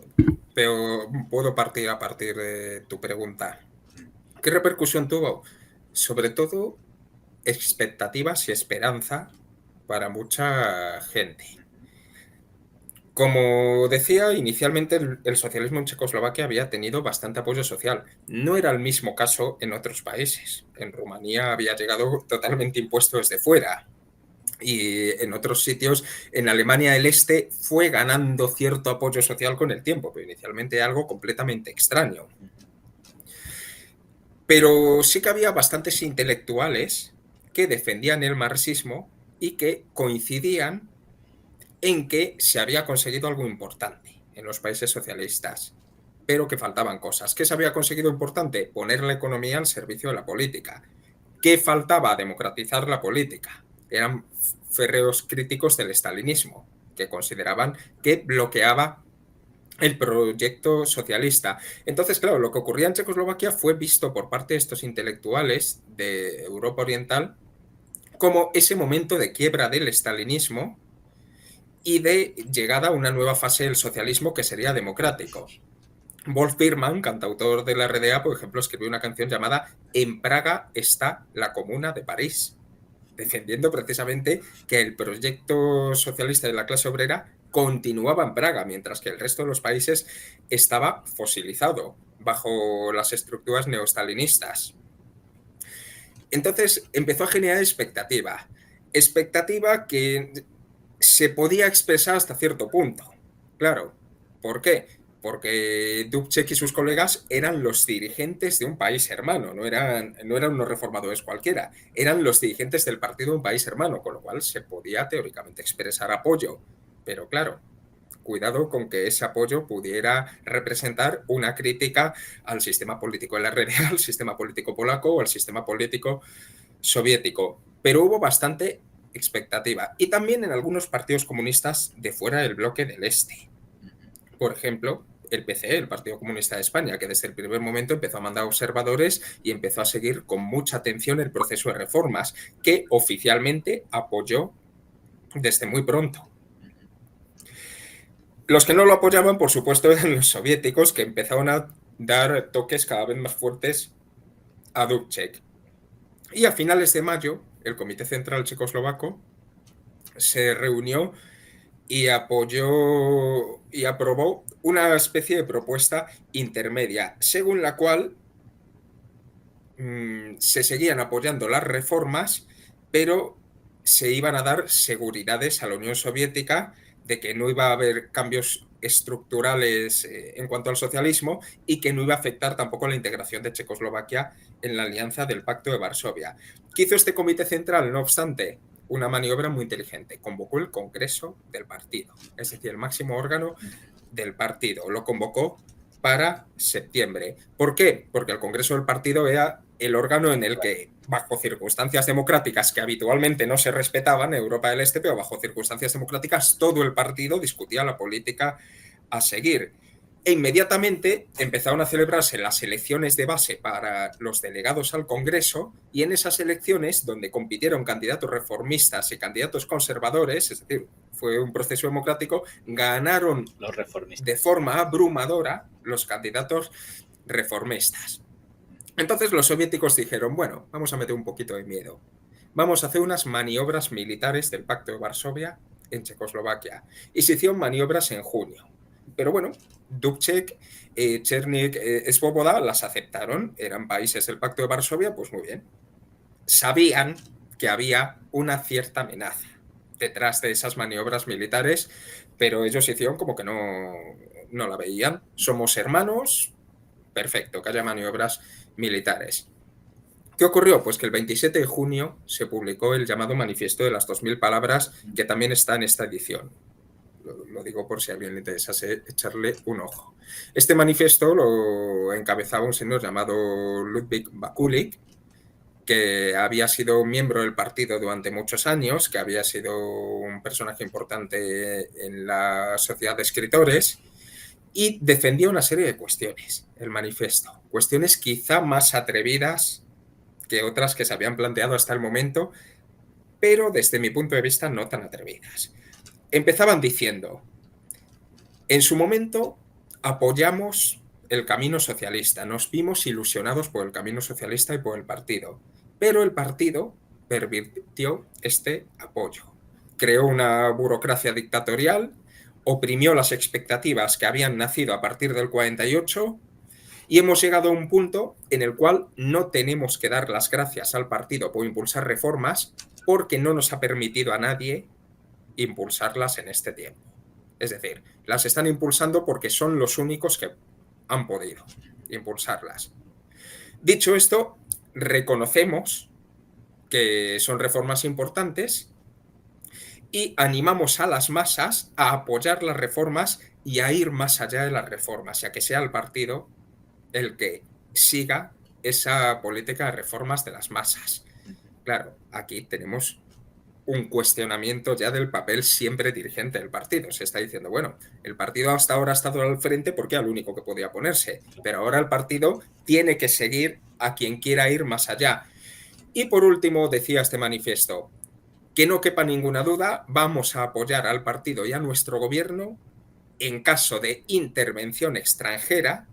pero puedo partir a partir de tu pregunta. ¿Qué repercusión tuvo? Sobre todo, expectativas y esperanza para mucha gente. Como decía, inicialmente el socialismo en Checoslovaquia había tenido bastante apoyo social. No era el mismo caso en otros países. En Rumanía había llegado totalmente impuesto desde fuera. Y en otros sitios, en Alemania del Este, fue ganando cierto apoyo social con el tiempo, pero inicialmente algo completamente extraño. Pero sí que había bastantes intelectuales que defendían el marxismo y que coincidían en que se había conseguido algo importante en los países socialistas, pero que faltaban cosas. ¿Qué se había conseguido importante? Poner la economía al servicio de la política. ¿Qué faltaba? Democratizar la política. Eran férreos críticos del estalinismo, que consideraban que bloqueaba el proyecto socialista. Entonces, claro, lo que ocurría en Checoslovaquia fue visto por parte de estos intelectuales de Europa Oriental como ese momento de quiebra del estalinismo y de llegada a una nueva fase del socialismo que sería democrático. Wolf Biermann, cantautor de la RDA, por ejemplo, escribió una canción llamada En Praga está la Comuna de París, defendiendo precisamente que el proyecto socialista de la clase obrera continuaba en Praga, mientras que el resto de los países estaba fosilizado bajo las estructuras neostalinistas. Entonces empezó a generar expectativa que se podía expresar hasta cierto punto. Claro, ¿por qué? Porque Dubček y sus colegas eran los dirigentes de un país hermano, no eran unos reformadores cualquiera, eran los dirigentes del partido de un país hermano, con lo cual se podía teóricamente expresar apoyo. Pero claro, cuidado con que ese apoyo pudiera representar una crítica al sistema político de la RDA, al sistema político polaco o al sistema político soviético. Pero hubo bastante expectativa. Y también en algunos partidos comunistas de fuera del bloque del Este. Por ejemplo, el PCE, el Partido Comunista de España, que desde el primer momento empezó a mandar observadores y empezó a seguir con mucha atención el proceso de reformas, que oficialmente apoyó desde muy pronto. Los que no lo apoyaban, por supuesto, eran los soviéticos, que empezaron a dar toques cada vez más fuertes a Dubček. Y a finales de mayo, el Comité Central Checoslovaco se reunió y apoyó y aprobó una especie de propuesta intermedia, según la cual se seguían apoyando las reformas, pero se iban a dar seguridades a la Unión Soviética de que no iba a haber cambios estructurales en cuanto al socialismo y que no iba a afectar tampoco la integración de Checoslovaquia en la alianza del Pacto de Varsovia. ¿Qué hizo este Comité Central? No obstante, una maniobra muy inteligente. Convocó el Congreso del partido, es decir, el máximo órgano del partido. Lo convocó para septiembre. ¿Por qué? Porque el Congreso del partido era el órgano en el que, bajo circunstancias democráticas que habitualmente no se respetaban en Europa del Este, pero bajo circunstancias democráticas todo el partido discutía la política a seguir. E inmediatamente empezaron a celebrarse las elecciones de base para los delegados al Congreso, y en esas elecciones, donde compitieron candidatos reformistas y candidatos conservadores, es decir, fue un proceso democrático, ganaron Los reformistas. de forma abrumadora los candidatos reformistas. Entonces los soviéticos dijeron, bueno, vamos a meter un poquito de miedo. Vamos a hacer unas maniobras militares del Pacto de Varsovia en Checoslovaquia. Y se hicieron maniobras en junio. Pero bueno, Dubček, Černík, Svoboda las aceptaron, eran países del Pacto de Varsovia, pues muy bien. Sabían que había una cierta amenaza detrás de esas maniobras militares, pero ellos hicieron como que no la veían. Somos hermanos, perfecto, que haya maniobras militares. ¿Qué ocurrió? Pues que el 27 de junio se publicó el llamado Manifiesto de las 2000 palabras, que también está en esta edición. Lo digo por si a alguien le interesase echarle un ojo. Este manifiesto lo encabezaba un señor llamado Ludwig Bakulik, que había sido miembro del partido durante muchos años, que había sido un personaje importante en la sociedad de escritores, y defendía una serie de cuestiones, el manifiesto. Cuestiones quizá más atrevidas que otras que se habían planteado hasta el momento, pero desde mi punto de vista no tan atrevidas. Empezaban diciendo, en su momento apoyamos el camino socialista, nos vimos ilusionados por el camino socialista y por el partido, pero el partido pervirtió este apoyo. Creó una burocracia dictatorial, oprimió las expectativas que habían nacido a partir del 48 y hemos llegado a un punto en el cual no tenemos que dar las gracias al partido por impulsar reformas porque no nos ha permitido a nadie impulsarlas en este tiempo. Es decir, las están impulsando porque son los únicos que han podido impulsarlas. Dicho esto, reconocemos que son reformas importantes y animamos a las masas a apoyar las reformas y a ir más allá de las reformas, y a que sea el partido el que siga esa política de reformas de las masas. Claro, aquí tenemos un cuestionamiento ya del papel siempre dirigente del partido. Se está diciendo, bueno, el partido hasta ahora ha estado al frente porque era el único que podía ponerse, pero ahora el partido tiene que seguir a quien quiera ir más allá. Y por último, decía este manifiesto, que no quepa ninguna duda, vamos a apoyar al partido y a nuestro gobierno en caso de intervención extranjera,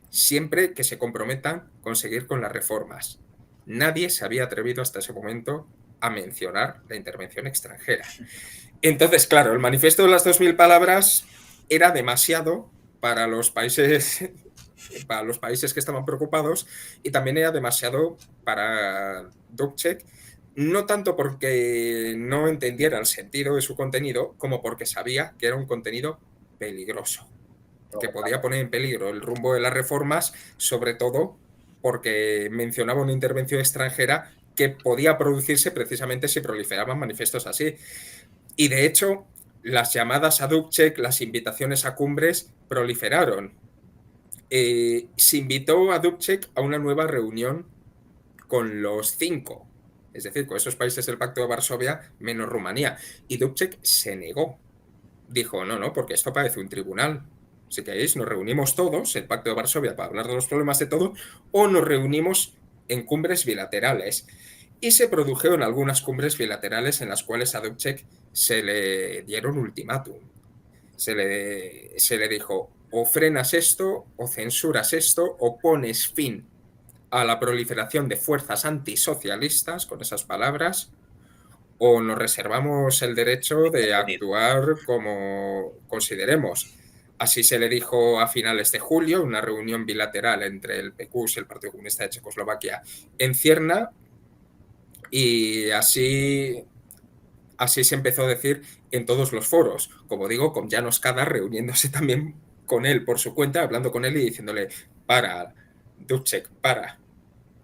siempre que se comprometan con seguir con las reformas. Nadie se había atrevido hasta ese momento a mencionar la intervención extranjera. Entonces, claro, el manifiesto de las 2000 palabras era demasiado para los países que estaban preocupados, y también era demasiado para Dubček, no tanto porque no entendiera el sentido de su contenido, como porque sabía que era un contenido peligroso, que podía poner en peligro el rumbo de las reformas, sobre todo porque mencionaba una intervención extranjera que podía producirse precisamente si proliferaban manifiestos así. Y de hecho, las llamadas a Dubček, las invitaciones a cumbres, proliferaron. Se invitó a Dubček a una nueva reunión con los 5, es decir, con esos países del Pacto de Varsovia, menos Rumanía. Y Dubček se negó. Dijo, no, porque esto parece un tribunal. Si queréis, nos reunimos todos, el Pacto de Varsovia, para hablar de los problemas de todo, o nos reunimos en cumbres bilaterales. Y se produjeron algunas cumbres bilaterales en las cuales a Dubček se le dieron ultimátum. Se le dijo, o frenas esto, o censuras esto, o pones fin a la proliferación de fuerzas antisocialistas, con esas palabras, o nos reservamos el derecho de actuar como consideremos. Así se le dijo a finales de julio, una reunión bilateral entre el PQS y el Partido Comunista de Checoslovaquia en Cierna, y así se empezó a decir en todos los foros, como digo, con János Kadar reuniéndose también con él por su cuenta, hablando con él y diciéndole, para, Dubček, para,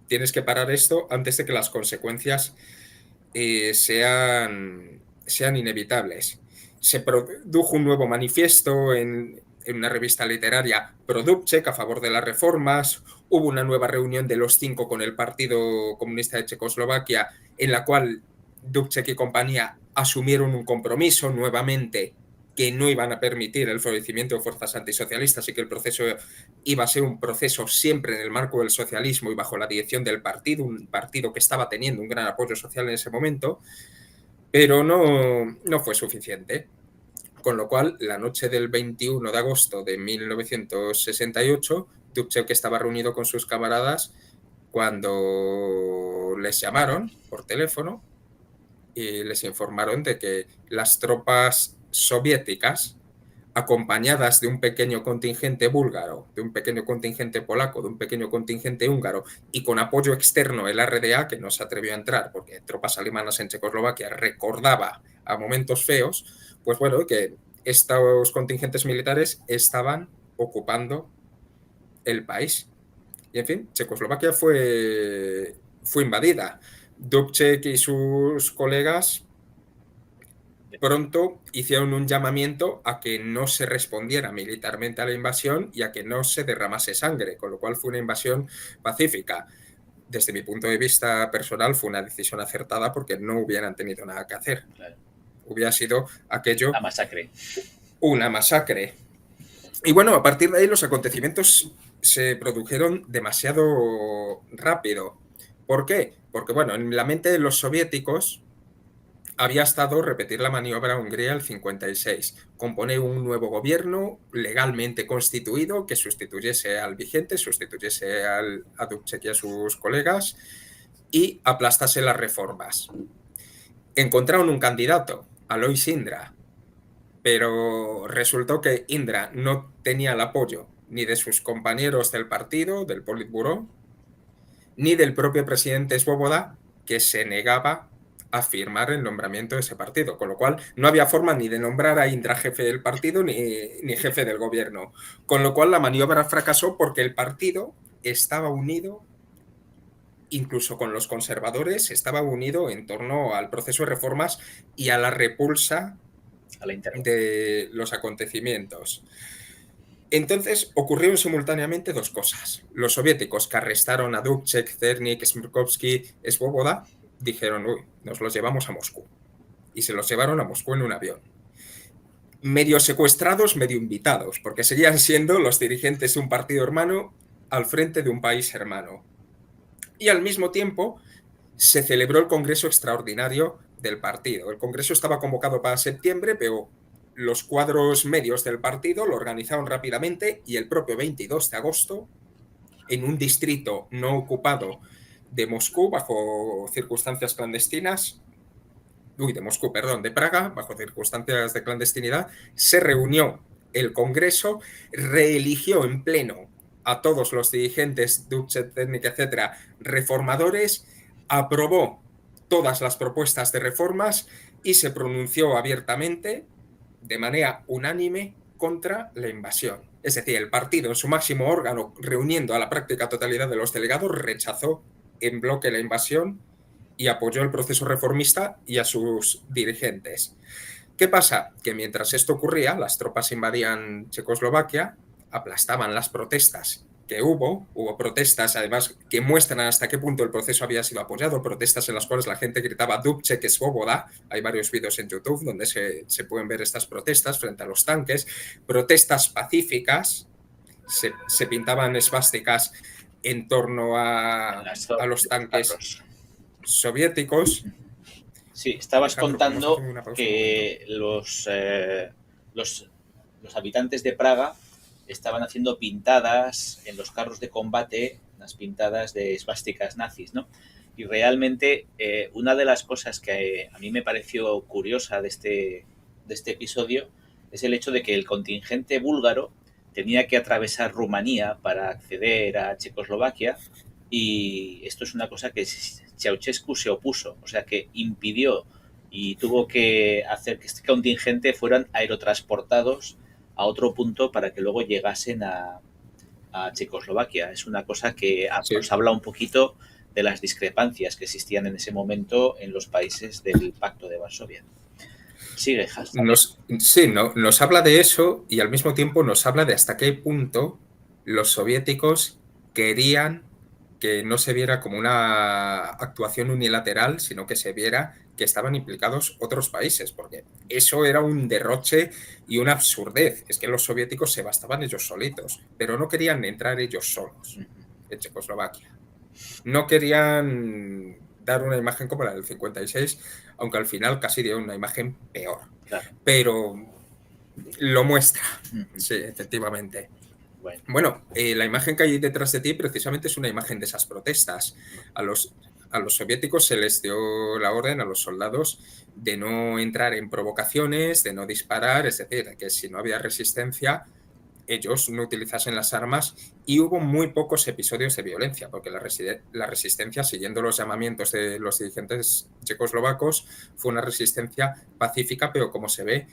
tienes que parar esto antes de que las consecuencias sean inevitables. Se produjo un nuevo manifiesto en una revista literaria pro Dubček a favor de las reformas. Hubo una nueva reunión de los 5 con el Partido Comunista de Checoslovaquia, en la cual Dubček y compañía asumieron un compromiso nuevamente que no iban a permitir el florecimiento de fuerzas antisocialistas y que el proceso iba a ser un proceso siempre en el marco del socialismo y bajo la dirección del partido, un partido que estaba teniendo un gran apoyo social en ese momento, pero no fue suficiente. Con lo cual, la noche del 21 de agosto de 1968, Dubček estaba reunido con sus camaradas cuando les llamaron por teléfono y les informaron de que las tropas soviéticas, acompañadas de un pequeño contingente búlgaro, de un pequeño contingente polaco, de un pequeño contingente húngaro y con apoyo externo el RDA, que no se atrevió a entrar porque tropas alemanas en Checoslovaquia recordaba a momentos feos, pues bueno, que estos contingentes militares estaban ocupando el país. Y en fin, Checoslovaquia fue invadida. Dubček y sus colegas pronto hicieron un llamamiento a que no se respondiera militarmente a la invasión y a que no se derramase sangre, con lo cual fue una invasión pacífica. Desde mi punto de vista personal fue una decisión acertada porque no hubieran tenido nada que hacer. Claro. Hubiera sido aquello... La masacre. Una masacre. Y bueno, a partir de ahí los acontecimientos se produjeron demasiado rápido. ¿Por qué? Porque, bueno, en la mente de los soviéticos había estado repetir la maniobra Hungría el 56, componer un nuevo gobierno legalmente constituido que sustituyese al vigente, sustituyese a Dubček y a sus colegas y aplastase las reformas. Encontraron un candidato, Alois Indra, pero resultó que Indra no tenía el apoyo ni de sus compañeros del partido, del Politburó, ni del propio presidente Svoboda, que se negaba a firmar el nombramiento de ese partido, con lo cual no había forma ni de nombrar a Indra jefe del partido ni jefe del gobierno, con lo cual la maniobra fracasó porque el partido estaba unido, incluso con los conservadores, estaba unido en torno al proceso de reformas y a la repulsa de los acontecimientos. Entonces ocurrieron simultáneamente dos cosas. Los soviéticos que arrestaron a Dubček, Cernik, Smirkovsky, Svoboda, dijeron, uy, nos los llevamos a Moscú. Y se los llevaron a Moscú en un avión. Medio secuestrados, medio invitados, porque seguían siendo los dirigentes de un partido hermano al frente de un país hermano. Y al mismo tiempo se celebró el Congreso Extraordinario del partido. El Congreso estaba convocado para septiembre, pero los cuadros medios del partido lo organizaron rápidamente y el propio 22 de agosto, en un distrito no ocupado de Moscú, bajo circunstancias clandestinas, de Praga, bajo circunstancias de clandestinidad, se reunió el Congreso, reeligió en pleno a todos los dirigentes, Dubček, Cernik, etcétera, reformadores, aprobó todas las propuestas de reformas y se pronunció abiertamente, de manera unánime, contra la invasión. Es decir, el partido en su máximo órgano, reuniendo a la práctica totalidad de los delegados, rechazó en bloque la invasión y apoyó el proceso reformista y a sus dirigentes. ¿Qué pasa? Que mientras esto ocurría, las tropas invadían Checoslovaquia, aplastaban las protestas que hubo protestas además que muestran hasta qué punto el proceso había sido apoyado, protestas en las cuales la gente gritaba Dubček, Svoboda, hay varios vídeos en YouTube donde se pueden ver estas protestas frente a los tanques, protestas pacíficas, se pintaban esvásticas en torno a los tanques soviéticos. Sí, estabas contando que los habitantes de Praga estaban haciendo pintadas en los carros de combate, las pintadas de esvásticas nazis, ¿no? Y realmente una de las cosas que a mí me pareció curiosa de este episodio es el hecho de que el contingente búlgaro tenía que atravesar Rumanía para acceder a Checoslovaquia, y esto es una cosa que Ceausescu se opuso, o sea que impidió y tuvo que hacer que este contingente fueran aerotransportados a otro punto para que luego llegasen a Checoslovaquia. Es una cosa que nos habla un poquito de las discrepancias que existían en ese momento en los países del Pacto de Varsovia. Sigue, Hassan. Nos habla de eso y al mismo tiempo nos habla de hasta qué punto los soviéticos querían que no se viera como una actuación unilateral, sino que se viera que estaban implicados otros países, porque eso era un derroche y una absurdez. Es que los soviéticos se bastaban ellos solitos, pero no querían entrar ellos solos en Checoslovaquia. No querían dar una imagen como la del 56, aunque al final casi dio una imagen peor. Claro. Pero lo muestra, sí, efectivamente. Bueno, la imagen que hay detrás de ti precisamente es una imagen de esas protestas. A los soviéticos se les dio la orden a los soldados de no entrar en provocaciones, de no disparar, es decir, que si no había resistencia, ellos no utilizasen las armas, y hubo muy pocos episodios de violencia, porque la resistencia, siguiendo los llamamientos de los dirigentes checoslovacos, fue una resistencia pacífica, pero como se ve,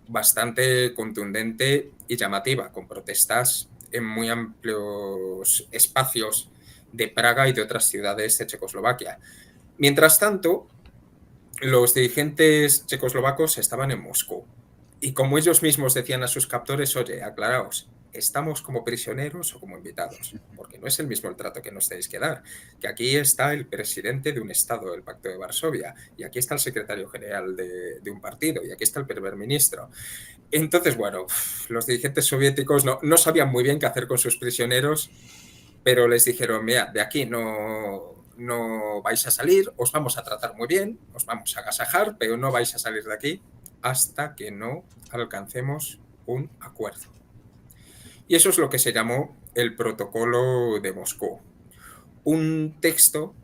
bastante contundente y llamativa, con protestas en muy amplios espacios de Praga y de otras ciudades de Checoslovaquia. Mientras tanto, los dirigentes checoslovacos estaban en Moscú. Y como ellos mismos decían a sus captores, oye, aclaraos, ¿estamos como prisioneros o como invitados? Porque no es el mismo el trato que nos tenéis que dar. Que aquí está el presidente de un estado del Pacto de Varsovia, y aquí está el secretario general de un partido, y aquí está el primer ministro. Entonces, bueno, los dirigentes soviéticos no sabían muy bien qué hacer con sus prisioneros, pero les dijeron, mira, de aquí no vais a salir, os vamos a tratar muy bien, os vamos a agasajar, pero no vais a salir de aquí hasta que no alcancemos un acuerdo. Y eso es lo que se llamó el Protocolo de Moscú. Un texto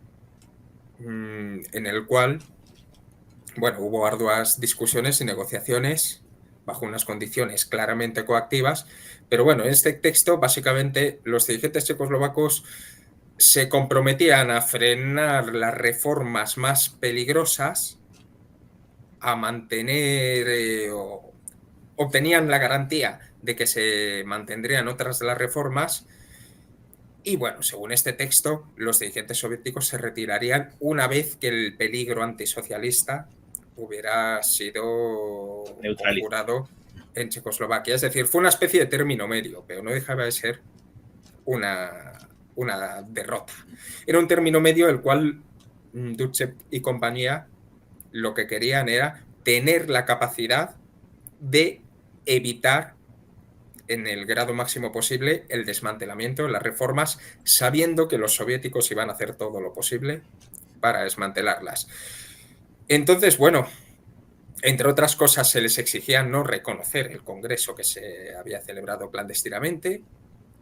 en el cual, bueno, hubo arduas discusiones y negociaciones bajo unas condiciones claramente coactivas, pero bueno, en este texto básicamente los dirigentes checoslovacos se comprometían a frenar las reformas más peligrosas, a mantener obtenían la garantía de que se mantendrían otras de las reformas, y bueno, según este texto, los dirigentes soviéticos se retirarían una vez que el peligro antisocialista hubiera sido conjurado en Checoslovaquia. Es decir, fue una especie de término medio, pero no dejaba de ser una derrota. Era un término medio el cual Dubček y compañía lo que querían era tener la capacidad de evitar en el grado máximo posible el desmantelamiento, las reformas, sabiendo que los soviéticos iban a hacer todo lo posible para desmantelarlas. Entonces, bueno, entre otras cosas se les exigía no reconocer el congreso que se había celebrado clandestinamente,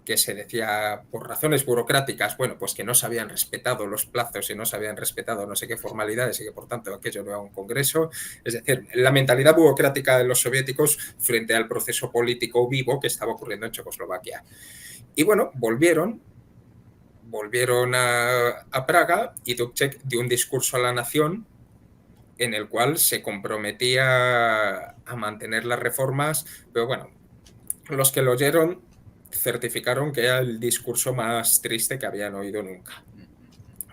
que se decía por razones burocráticas, bueno, pues que no se habían respetado los plazos y no se habían respetado no sé qué formalidades y que por tanto aquello no era un congreso. Es decir, la mentalidad burocrática de los soviéticos frente al proceso político vivo que estaba ocurriendo en Checoslovaquia. Y bueno, volvieron a Praga, y Dubček dio un discurso a la nación en el cual se comprometía a mantener las reformas, pero bueno, los que lo oyeron certificaron que era el discurso más triste que habían oído nunca,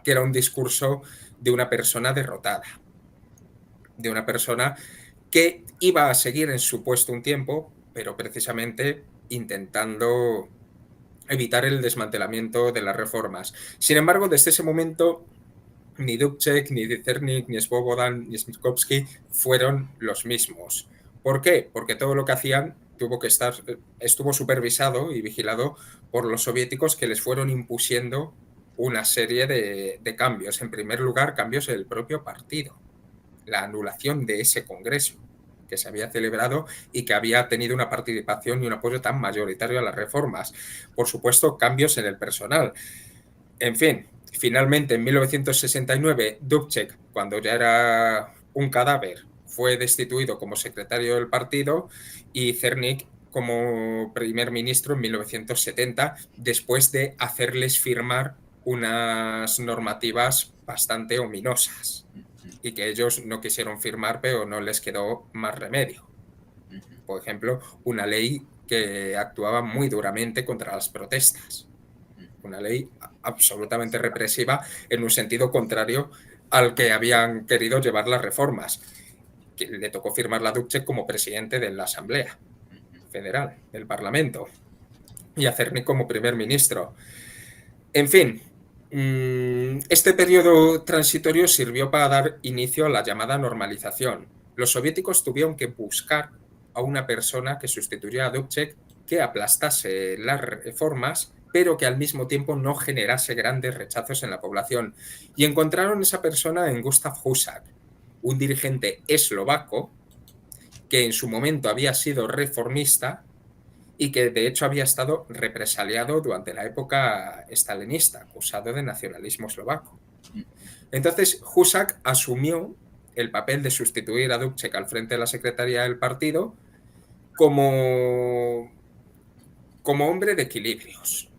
que era un discurso de una persona derrotada, de una persona que iba a seguir en su puesto un tiempo, pero precisamente intentando evitar el desmantelamiento de las reformas. Sin embargo, desde ese momento, ni Dubček, ni Cernik, ni Svobodan, ni Smirkovsky fueron los mismos. ¿Por qué? Porque todo lo que hacían estuvo supervisado y vigilado por los soviéticos, que les fueron impusiendo una serie de cambios. En primer lugar, cambios en el propio partido. La anulación de ese congreso que se había celebrado y que había tenido una participación y un apoyo tan mayoritario a las reformas. Por supuesto, cambios en el personal. En fin, finalmente en 1969, Dubček, cuando ya era un cadáver, fue destituido como secretario del partido, y Cernik como primer ministro en 1970, después de hacerles firmar unas normativas bastante ominosas y que ellos no quisieron firmar, pero no les quedó más remedio. Por ejemplo, una ley que actuaba muy duramente contra las protestas, una ley absolutamente represiva en un sentido contrario al que habían querido llevar las reformas, que le tocó firmarla a Dubček como presidente de la Asamblea Federal, del Parlamento, y a Cernik como primer ministro. En fin, Este periodo transitorio sirvió para dar inicio a la llamada normalización. Los soviéticos tuvieron que buscar a una persona que sustituyera a Dubček, que aplastase las reformas, pero que al mismo tiempo no generase grandes rechazos en la población. Y encontraron esa persona en Gustav Husak, un dirigente eslovaco que en su momento había sido reformista y que de hecho había estado represaliado durante la época stalinista, acusado de nacionalismo eslovaco. Entonces Husak asumió el papel de sustituir a Dubček al frente de la secretaría del partido como hombre de equilibrios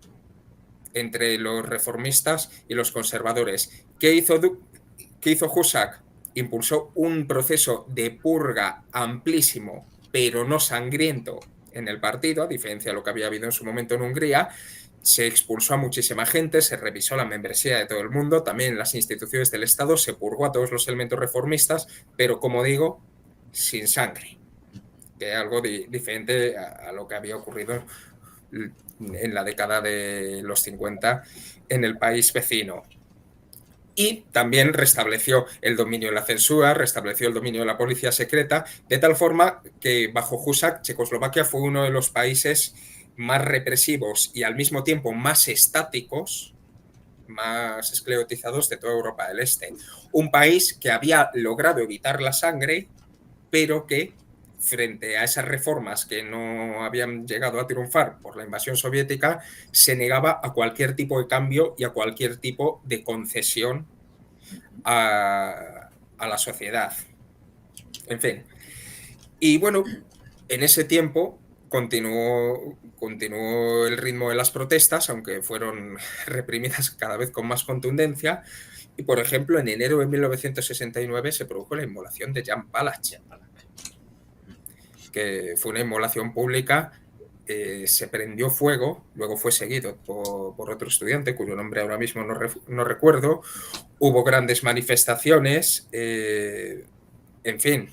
entre los reformistas y los conservadores. ¿Qué hizo Husak? Impulsó un proceso de purga amplísimo, pero no sangriento, en el partido, a diferencia de lo que había habido en su momento en Hungría. Se expulsó a muchísima gente, se revisó la membresía de todo el mundo, también en las instituciones del Estado, se purgó a todos los elementos reformistas, pero como digo, sin sangre, que es algo diferente a lo que había ocurrido en la década de los 50 en el país vecino. Y también restableció el dominio de la censura, restableció el dominio de la policía secreta, de tal forma que bajo Husak, Checoslovaquia fue uno de los países más represivos y al mismo tiempo más estáticos, más esclerotizados de toda Europa del Este. Un país que había logrado evitar la sangre, pero que frente a esas reformas que no habían llegado a triunfar por la invasión soviética, se negaba a cualquier tipo de cambio y a cualquier tipo de concesión a la sociedad. En fin. Y bueno, en ese tiempo continuó el ritmo de las protestas, aunque fueron reprimidas cada vez con más contundencia. Y, por ejemplo, en enero de 1969 se produjo la inmolación de Jan Palach, que fue una inmolación pública. Se prendió fuego, luego fue seguido por otro estudiante, cuyo nombre ahora mismo no recuerdo. Hubo grandes manifestaciones, en fin,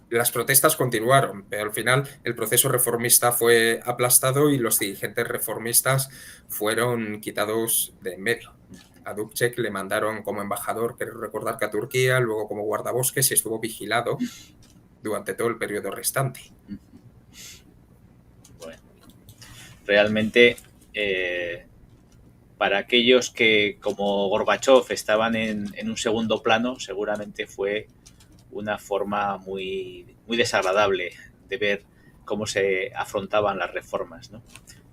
las protestas continuaron, pero al final el proceso reformista fue aplastado y los dirigentes reformistas fueron quitados de en medio. A Dubček le mandaron como embajador, quiero recordar que a Turquía, luego como guardabosques, y estuvo vigilado durante todo el periodo restante. Bueno, realmente para aquellos que como Gorbachov estaban en un segundo plano, seguramente fue una forma muy, muy desagradable de ver cómo se afrontaban las reformas, ¿no?,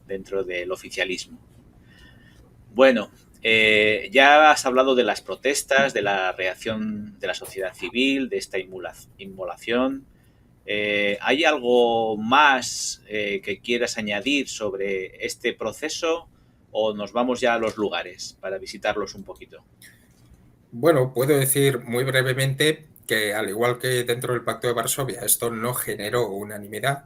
dentro del oficialismo. Bueno, ya has hablado de las protestas, de la reacción de la sociedad civil, de esta inmolación. ¿Hay algo más que quieras añadir sobre este proceso o nos vamos ya a los lugares para visitarlos un poquito? Bueno, puedo decir muy brevemente que, al igual que dentro del Pacto de Varsovia, esto no generó unanimidad,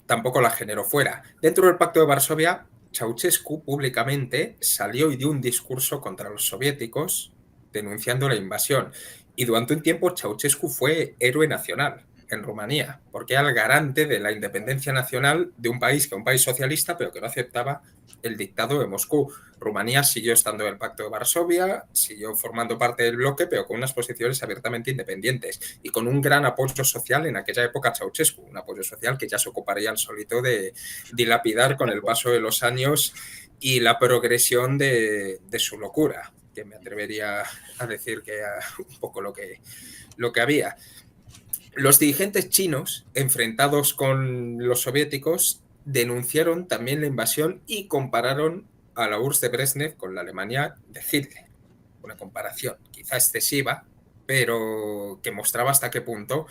tampoco la generó fuera. Dentro del Pacto de Varsovia, Ceausescu públicamente salió y dio un discurso contra los soviéticos denunciando la invasión. Y durante un tiempo Ceausescu fue héroe nacional en Rumanía, porque era el garante de la independencia nacional de un país socialista, pero que no aceptaba el dictado de Moscú. Rumanía siguió estando en el Pacto de Varsovia, siguió formando parte del bloque, pero con unas posiciones abiertamente independientes y con un gran apoyo social en aquella época Ceausescu, un apoyo social que ya se ocuparía el solito de dilapidar con el paso de los años y la progresión de su locura, que me atrevería a decir que era un poco lo que había. Los dirigentes chinos, enfrentados con los soviéticos, denunciaron también la invasión y compararon a la URSS de Brezhnev con la Alemania de Hitler. Una comparación quizá excesiva, pero que mostraba hasta qué punto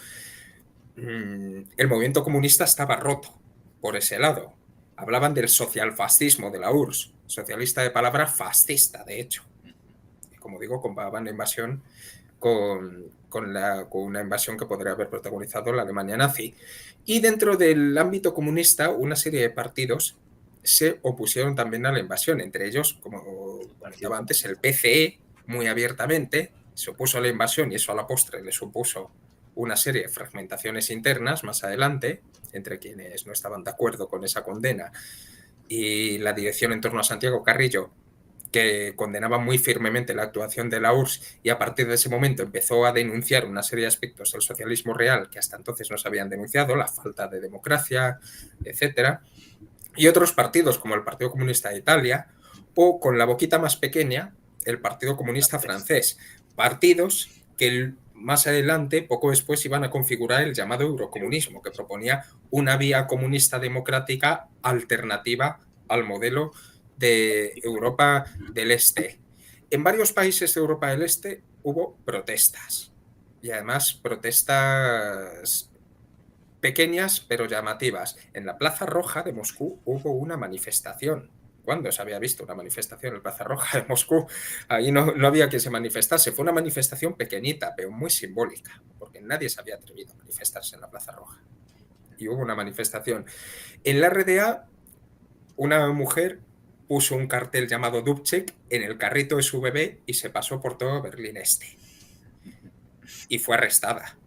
el movimiento comunista estaba roto por ese lado. Hablaban del socialfascismo de la URSS, socialista de palabra, fascista, de hecho. Y como digo, comparaban la invasión con una invasión que podría haber protagonizado la Alemania nazi. Y dentro del ámbito comunista, una serie de partidos se opusieron también a la invasión, entre ellos, como comentaba antes, el PCE, muy abiertamente, se opuso a la invasión y eso a la postre le supuso una serie de fragmentaciones internas más adelante, entre quienes no estaban de acuerdo con esa condena y la dirección en torno a Santiago Carrillo que condenaba muy firmemente la actuación de la URSS y a partir de ese momento empezó a denunciar una serie de aspectos del socialismo real que hasta entonces no se habían denunciado, la falta de democracia, etcétera, y otros partidos como el Partido Comunista de Italia o, con la boquita más pequeña, el Partido Comunista francés, partidos que más adelante, poco después, iban a configurar el llamado eurocomunismo, que proponía una vía comunista democrática alternativa al modelo de Europa del Este. En varios países de Europa del Este hubo protestas, y además protestas pequeñas pero llamativas. En la Plaza Roja de Moscú hubo una manifestación. ¿Cuándo se había visto una manifestación en la Plaza Roja de Moscú? Ahí no había quien se manifestase. Fue una manifestación pequeñita, pero muy simbólica, porque nadie se había atrevido a manifestarse en la Plaza Roja. Y hubo una manifestación. En la RDA, una mujer puso un cartel llamado Dubček en el carrito de su bebé y se pasó por todo Berlín Este. Y fue arrestada.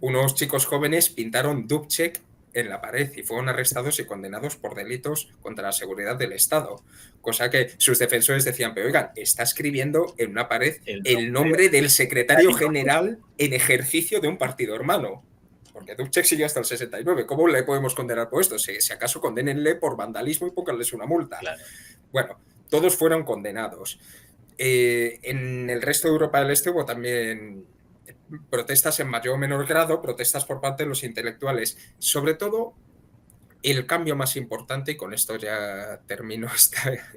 Unos chicos jóvenes pintaron Dubček en la pared y fueron arrestados y condenados por delitos contra la seguridad del Estado. Cosa que sus defensores decían, pero oigan, está escribiendo en una pared el nombre del secretario general en ejercicio de un partido hermano. Porque Dubček siguió hasta el 69. ¿Cómo le podemos condenar por esto? Si acaso condénenle por vandalismo y pónganles una multa. Claro. Bueno, todos fueron condenados. En el resto de Europa del Este hubo también protestas en mayor o menor grado, protestas por parte de los intelectuales. Sobre todo, el cambio más importante, y con esto ya termino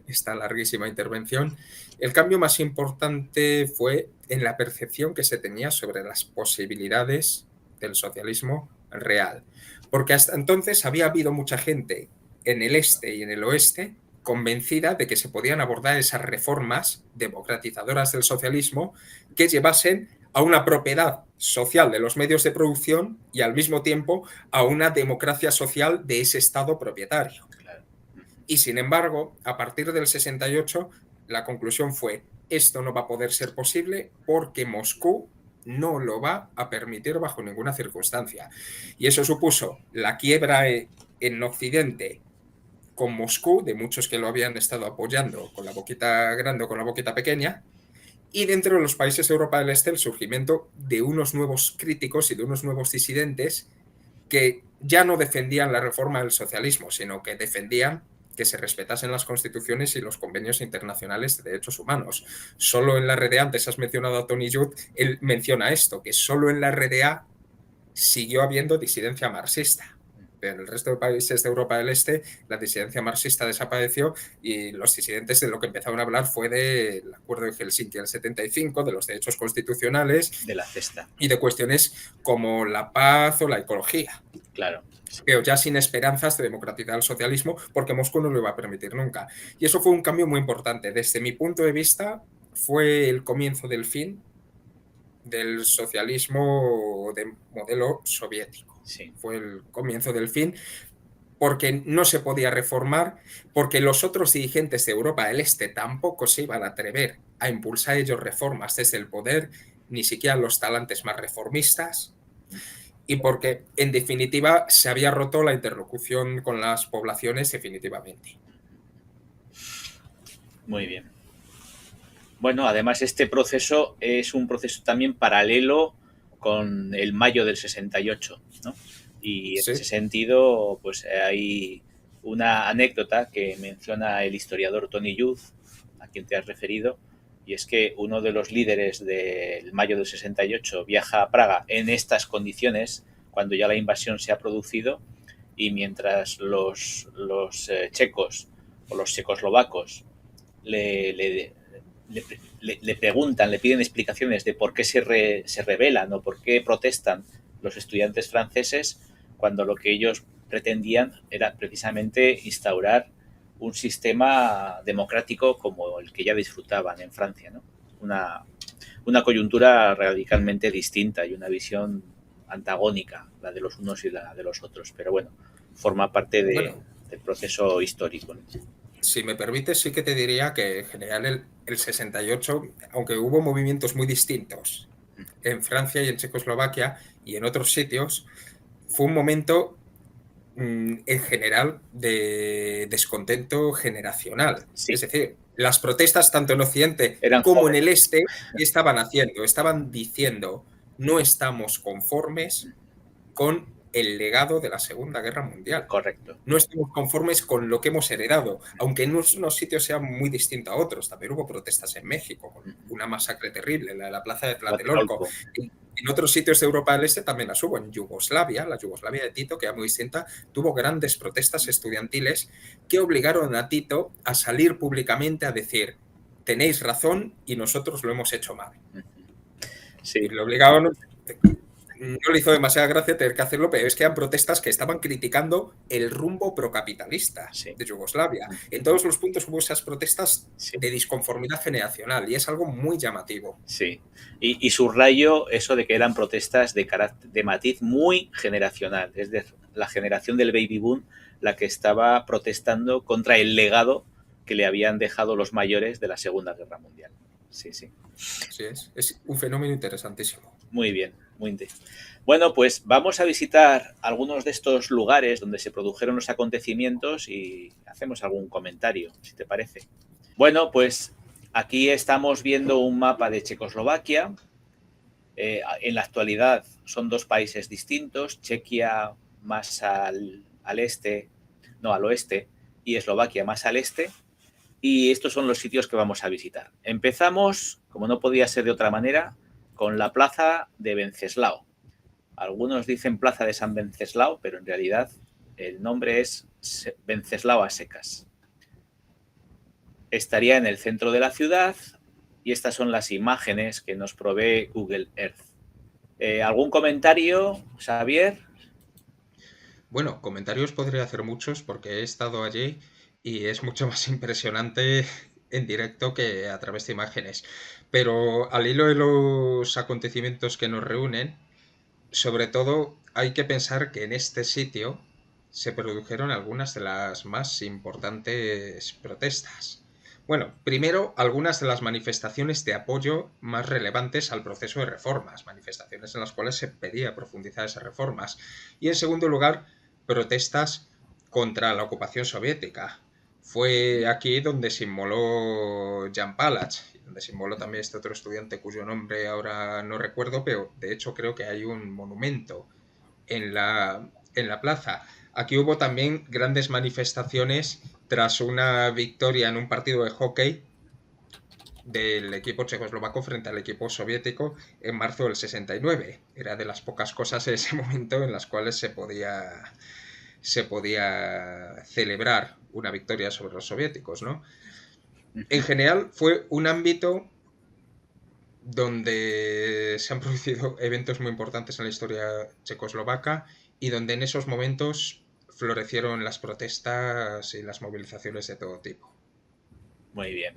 esta larguísima intervención, el cambio más importante fue en la percepción que se tenía sobre las posibilidades del socialismo real. Porque hasta entonces había habido mucha gente en el este y en el oeste convencida de que se podían abordar esas reformas democratizadoras del socialismo que llevasen a una propiedad social de los medios de producción y al mismo tiempo a una democracia social de ese Estado propietario. Y sin embargo, a partir del 68, la conclusión fue: esto no va a poder ser posible porque Moscú no lo va a permitir bajo ninguna circunstancia. Y eso supuso la quiebra en Occidente con Moscú, de muchos que lo habían estado apoyando con la boquita grande o con la boquita pequeña, y dentro de los países de Europa del Este el surgimiento de unos nuevos críticos y de unos nuevos disidentes que ya no defendían la reforma del socialismo, sino que defendían que se respetasen las constituciones y los convenios internacionales de derechos humanos. Solo en la RDA, antes has mencionado a Tony Judt, él menciona esto, que solo en la RDA siguió habiendo disidencia marxista. Pero en el resto de países de Europa del Este la disidencia marxista desapareció y los disidentes de lo que empezaron a hablar fue del Acuerdo de Helsinki del 75, de los derechos constitucionales, de la cesta, y de cuestiones como la paz o la ecología. Claro. Pero ya sin esperanzas de democratizar el socialismo, porque Moscú no lo iba a permitir nunca. Y eso fue un cambio muy importante. Desde mi punto de vista, fue el comienzo del fin del socialismo de modelo soviético. Sí. Fue el comienzo del fin, porque no se podía reformar, porque los otros dirigentes de Europa del Este tampoco se iban a atrever a impulsar ellos reformas desde el poder, ni siquiera los talantes más reformistas, y porque, en definitiva, se había roto la interlocución con las poblaciones definitivamente. Muy bien. Bueno, además este proceso es un proceso también paralelo con el mayo del 68, ¿no? Y en ese sentido, pues hay una anécdota que menciona el historiador Tony Judt, a quien te has referido, y es que uno de los líderes del mayo del 68 viaja a Praga en estas condiciones, cuando ya la invasión se ha producido, y mientras los checos o los checoslovacos le preguntan, le piden explicaciones de por qué se rebelan o por qué protestan los estudiantes franceses, cuando lo que ellos pretendían era precisamente instaurar un sistema democrático como el que ya disfrutaban en Francia, ¿no? Una coyuntura radicalmente distinta y una visión antagónica, la de los unos y la de los otros, pero bueno, forma parte del proceso histórico, ¿no? Si me permites, sí que te diría que en general el 68, aunque hubo movimientos muy distintos en Francia y en Checoslovaquia y en otros sitios, fue un momento en general de descontento generacional. Sí. Es decir, Las protestas, tanto en Occidente Eran como en jóvenes. el Este, ¿qué estaban haciendo? Estaban diciendo, no estamos conformes con el legado de la Segunda Guerra Mundial. Correcto. No estamos conformes con lo que hemos heredado, aunque en unos sitios sea muy distinto a otros. También hubo protestas en México, con una masacre terrible, la de la plaza de Tlatelolco. En otros sitios de Europa del Este también las hubo. En Yugoslavia, la Yugoslavia de Tito, que era muy distinta, tuvo grandes protestas estudiantiles que obligaron a Tito a salir públicamente a decir, tenéis razón y nosotros lo hemos hecho mal. Sí. Y lo obligaron... No le hizo demasiada gracia tener que hacerlo, pero es que eran protestas que estaban criticando el rumbo procapitalista de Yugoslavia. En todos los puntos hubo esas protestas de disconformidad generacional y es algo muy llamativo. Sí, y subrayo eso de que eran protestas de matiz muy generacional, es de la generación del baby boom la que estaba protestando contra el legado que le habían dejado los mayores de la Segunda Guerra Mundial. Sí, sí. Sí, es un fenómeno interesantísimo. Muy bien, muy interesante. Bueno, pues vamos a visitar algunos de estos lugares donde se produjeron los acontecimientos y hacemos algún comentario, si te parece. Bueno, pues aquí estamos viendo un mapa de Checoslovaquia. En la actualidad son dos países distintos, Chequia más al oeste y Eslovaquia más al este. Y estos son los sitios que vamos a visitar. Empezamos, como no podía ser de otra manera, con la plaza de Venceslao. Algunos dicen plaza de San Venceslao, pero en realidad el nombre es Venceslao a secas. Estaría en el centro de la ciudad y estas son las imágenes que nos provee Google Earth. ¿Algún comentario, Xavier? Bueno, comentarios podría hacer muchos porque he estado allí y es mucho más impresionante en directo que a través de imágenes. Pero al hilo de los acontecimientos que nos reúnen, sobre todo hay que pensar que en este sitio se produjeron algunas de las más importantes protestas. Bueno, primero, algunas de las manifestaciones de apoyo más relevantes al proceso de reformas, manifestaciones en las cuales se pedía profundizar esas reformas. Y en segundo lugar, protestas contra la ocupación soviética. Fue aquí donde se inmoló Jan Palach, donde se inmoló también este otro estudiante cuyo nombre ahora no recuerdo, pero de hecho creo que hay un monumento en la plaza. Aquí hubo también grandes manifestaciones tras una victoria en un partido de hockey del equipo checoslovaco frente al equipo soviético en marzo del 69. Era de las pocas cosas en ese momento en las cuales se podía celebrar una victoria sobre los soviéticos, ¿no? En general fue un ámbito donde se han producido eventos muy importantes en la historia checoslovaca y donde en esos momentos florecieron las protestas y las movilizaciones de todo tipo. Muy bien.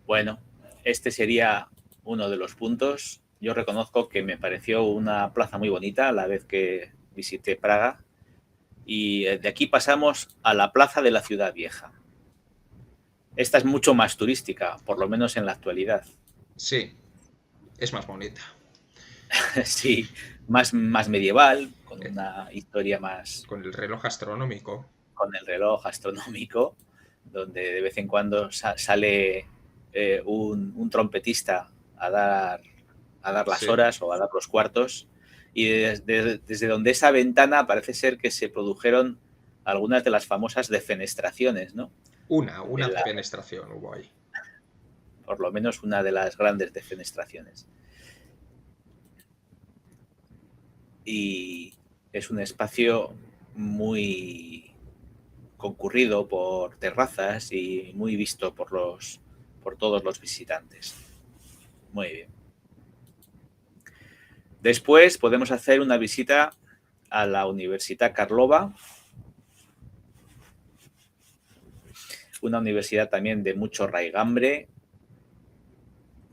Bueno, este sería uno de los puntos. Yo reconozco que me pareció una plaza muy bonita la vez que visité Praga. Y de aquí pasamos a la Plaza de la Ciudad Vieja. Esta es mucho más turística, por lo menos en la actualidad. Sí, es más bonita. Sí, más medieval, con una historia más... Con el reloj astronómico. Con el reloj astronómico, donde de vez en cuando sale un trompetista a dar las horas o a dar los cuartos. Y desde donde esa ventana parece ser que se produjeron algunas de las famosas defenestraciones, ¿no? Una defenestración hubo ahí. Por lo menos una de las grandes defenestraciones. Y es un espacio muy concurrido por terrazas y muy visto por todos los visitantes. Muy bien. Después podemos hacer una visita a la Universitat Karlova, una universidad también de mucho raigambre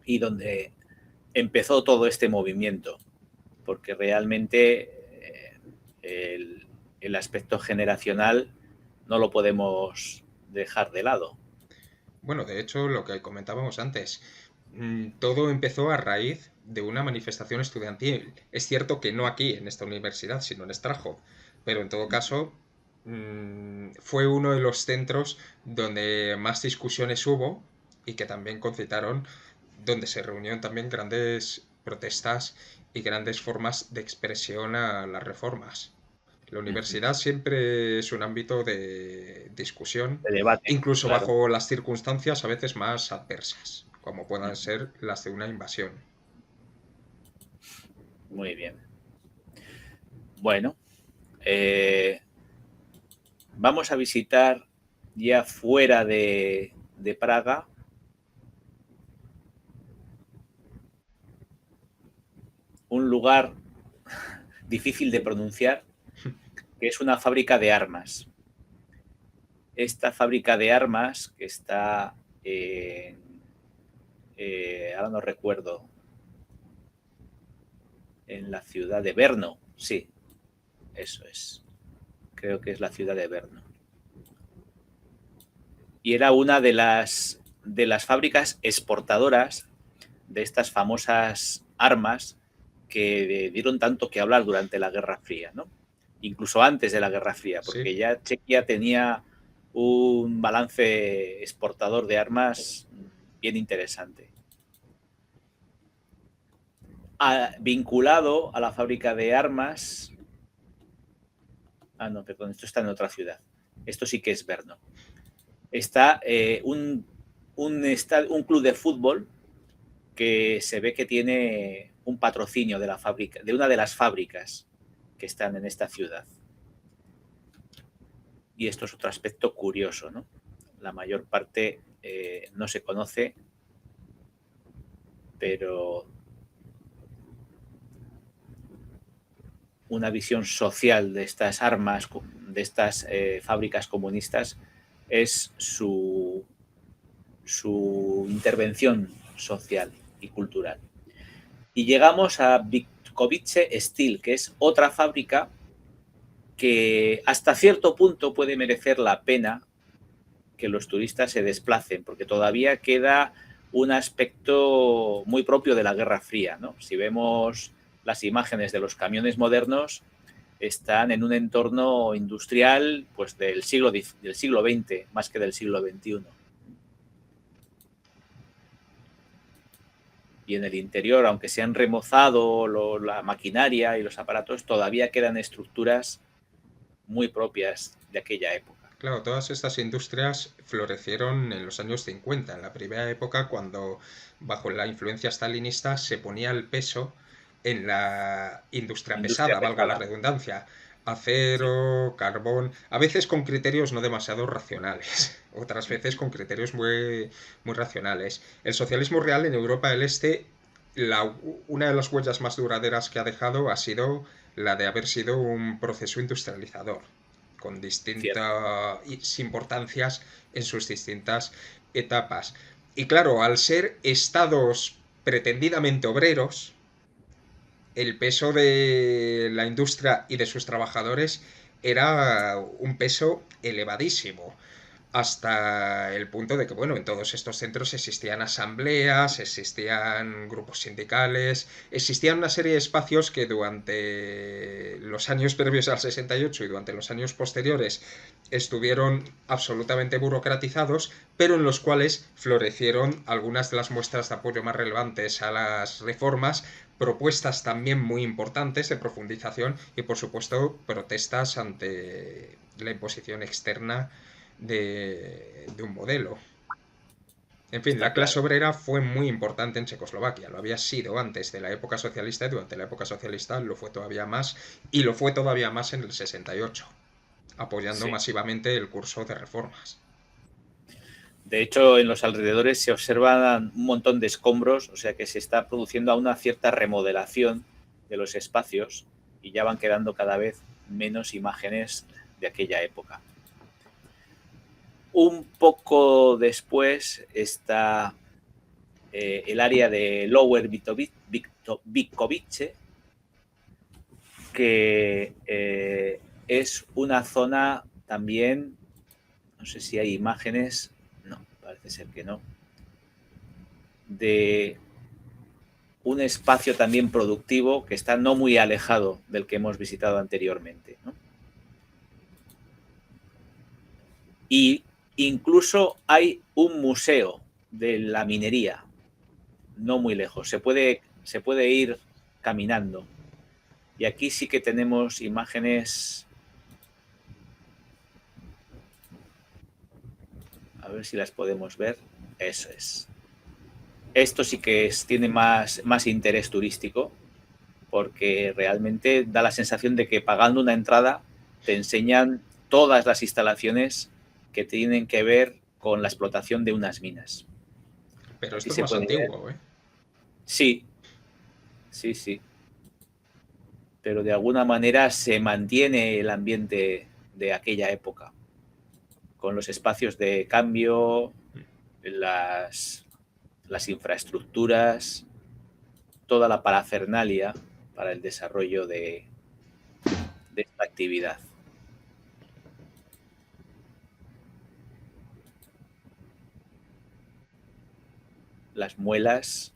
y donde empezó todo este movimiento, porque realmente el aspecto generacional no lo podemos dejar de lado. Bueno, de hecho, lo que comentábamos antes, todo empezó a raíz de una manifestación estudiantil. Es cierto que no aquí, en esta universidad, sino en Strahov, pero en todo caso fue uno de los centros donde más discusiones hubo y que también concitaron, donde se reunieron también grandes protestas y grandes formas de expresión a las reformas. La universidad siempre es un ámbito de discusión, De debate, incluso claro. bajo las circunstancias a veces más adversas, como puedan ser las de una invasión. Muy bien. Bueno, vamos a visitar ya fuera de Praga un lugar difícil de pronunciar, que es una fábrica de armas. Esta fábrica de armas que está ahora no recuerdo, en la ciudad de Brno, sí, eso es. Creo que es la ciudad de Brno. Y era una de las fábricas exportadoras de estas famosas armas que dieron tanto que hablar durante la Guerra Fría, ¿no? Incluso antes de la Guerra Fría, porque Sí. ya Chequia tenía un balance exportador de armas bien interesante. Vinculado a la fábrica de armas... Ah, no, perdón, esto está en otra ciudad. Esto sí que es Brno. Está un club de fútbol que se ve que tiene un patrocinio de la fábrica, de una de las fábricas que están en esta ciudad. Y esto es otro aspecto curioso, ¿no? La mayor parte no se conoce, pero una visión social de estas armas, de estas fábricas comunistas, es su intervención social y cultural. Y llegamos a Bítkovice Steel, que es otra fábrica que hasta cierto punto puede merecer la pena que los turistas se desplacen, porque todavía queda un aspecto muy propio de la Guerra Fría, ¿no? Si vemos las imágenes de los camiones modernos, están en un entorno industrial pues del siglo XX más que del siglo XXI. Y en el interior, aunque se han remozado la maquinaria y los aparatos, todavía quedan estructuras muy propias de aquella época. Claro, todas estas industrias florecieron en los años 50, en la primera época cuando, bajo la influencia stalinista, se ponía el peso en la industria pesada, valga la redundancia. Acero, carbón, a veces con criterios no demasiado racionales, otras veces con criterios muy, muy racionales. El socialismo real en Europa del Este, una de las huellas más duraderas que ha dejado ha sido la de haber sido un proceso industrializador, con distintas importancias en sus distintas etapas. Y claro, al ser estados pretendidamente obreros, el peso de la industria y de sus trabajadores era un peso elevadísimo, hasta el punto de que, bueno, en todos estos centros existían asambleas, existían grupos sindicales, existían una serie de espacios que durante los años previos al 68 y durante los años posteriores estuvieron absolutamente burocratizados, pero en los cuales florecieron algunas de las muestras de apoyo más relevantes a las reformas, propuestas también muy importantes de profundización y, por supuesto, protestas ante la imposición externa de un modelo. En fin, la clase obrera fue muy importante en Checoslovaquia, lo había sido antes de la época socialista y durante la época socialista lo fue todavía más, y lo fue todavía más en el 68, apoyando masivamente el curso de reformas. De hecho, en los alrededores se observan un montón de escombros, o sea que se está produciendo una cierta remodelación de los espacios y ya van quedando cada vez menos imágenes de aquella época. Un poco después está el área de Lower Bítkovice, que es una zona también, no sé si hay imágenes, no, parece ser que no, de un espacio también productivo que está no muy alejado del que hemos visitado anteriormente, ¿no? Y incluso hay un museo de la minería, no muy lejos. Se puede ir caminando. Y aquí sí que tenemos imágenes. A ver si las podemos ver. Eso es. Esto sí que tiene más interés turístico, porque realmente da la sensación de que pagando una entrada te enseñan todas las instalaciones que tienen que ver con la explotación de unas minas. Pero Aquí esto es se más puede ver. antiguo, ¿eh? Sí, sí, sí. Pero de alguna manera se mantiene el ambiente de aquella época, con los espacios de cambio, las infraestructuras, toda la parafernalia para el desarrollo de esta actividad. Las muelas.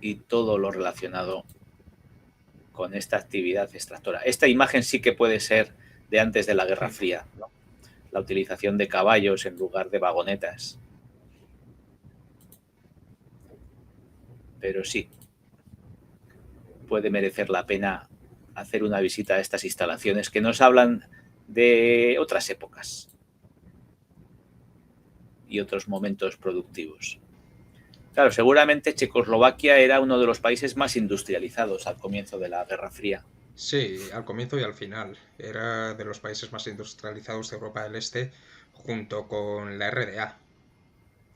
Y todo lo relacionado con esta actividad extractora. Esta imagen sí que puede ser de antes de la Guerra Fría, ¿no? La utilización de caballos en lugar de vagonetas. Pero sí, puede merecer la pena hacer una visita a estas instalaciones que nos hablan de otras épocas y otros momentos productivos. Claro, seguramente Checoslovaquia era uno de los países más industrializados al comienzo de la Guerra Fría. Sí, al comienzo y al final. Era de los países más industrializados de Europa del Este, junto con la RDA.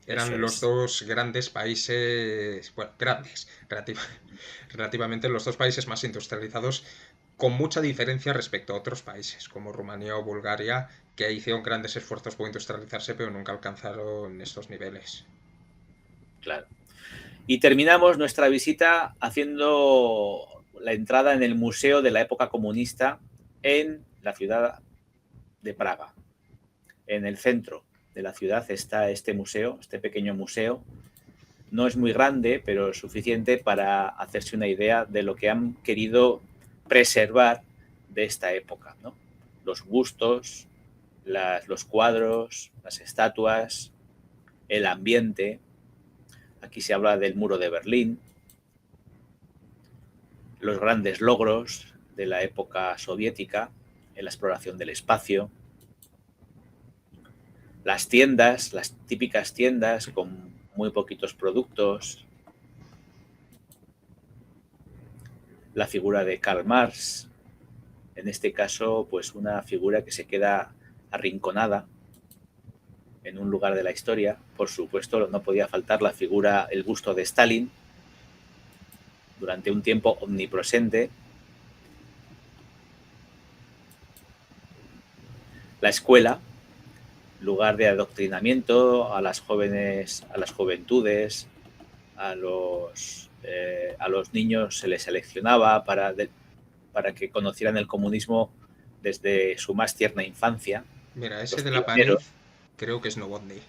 Eran Eso los es. dos grandes países, bueno, grandes, relativamente los dos países más industrializados, con mucha diferencia respecto a otros países, como Rumanía o Bulgaria, que hicieron grandes esfuerzos por industrializarse, pero nunca alcanzaron estos niveles. Claro. Y terminamos nuestra visita haciendo la entrada en el museo de la época comunista en la ciudad de Praga. En el centro de la ciudad está este museo, este pequeño museo. No es muy grande, pero suficiente para hacerse una idea de lo que han querido preservar de esta época, ¿no? Los bustos, los cuadros, las estatuas, el ambiente. Aquí se habla del muro de Berlín, los grandes logros de la época soviética en la exploración del espacio, las tiendas, las típicas tiendas con muy poquitos productos, la figura de Karl Marx, en este caso, pues una figura que se queda arrinconada en un lugar de la historia. Por supuesto, no podía faltar la figura, el busto de Stalin, durante un tiempo omnipresente. La escuela, lugar de adoctrinamiento a las jóvenes, a las juventudes, a los niños se les seleccionaba para que conocieran el comunismo desde su más tierna infancia. Mira, ese Los de la pared pioneros. creo que es Novotny,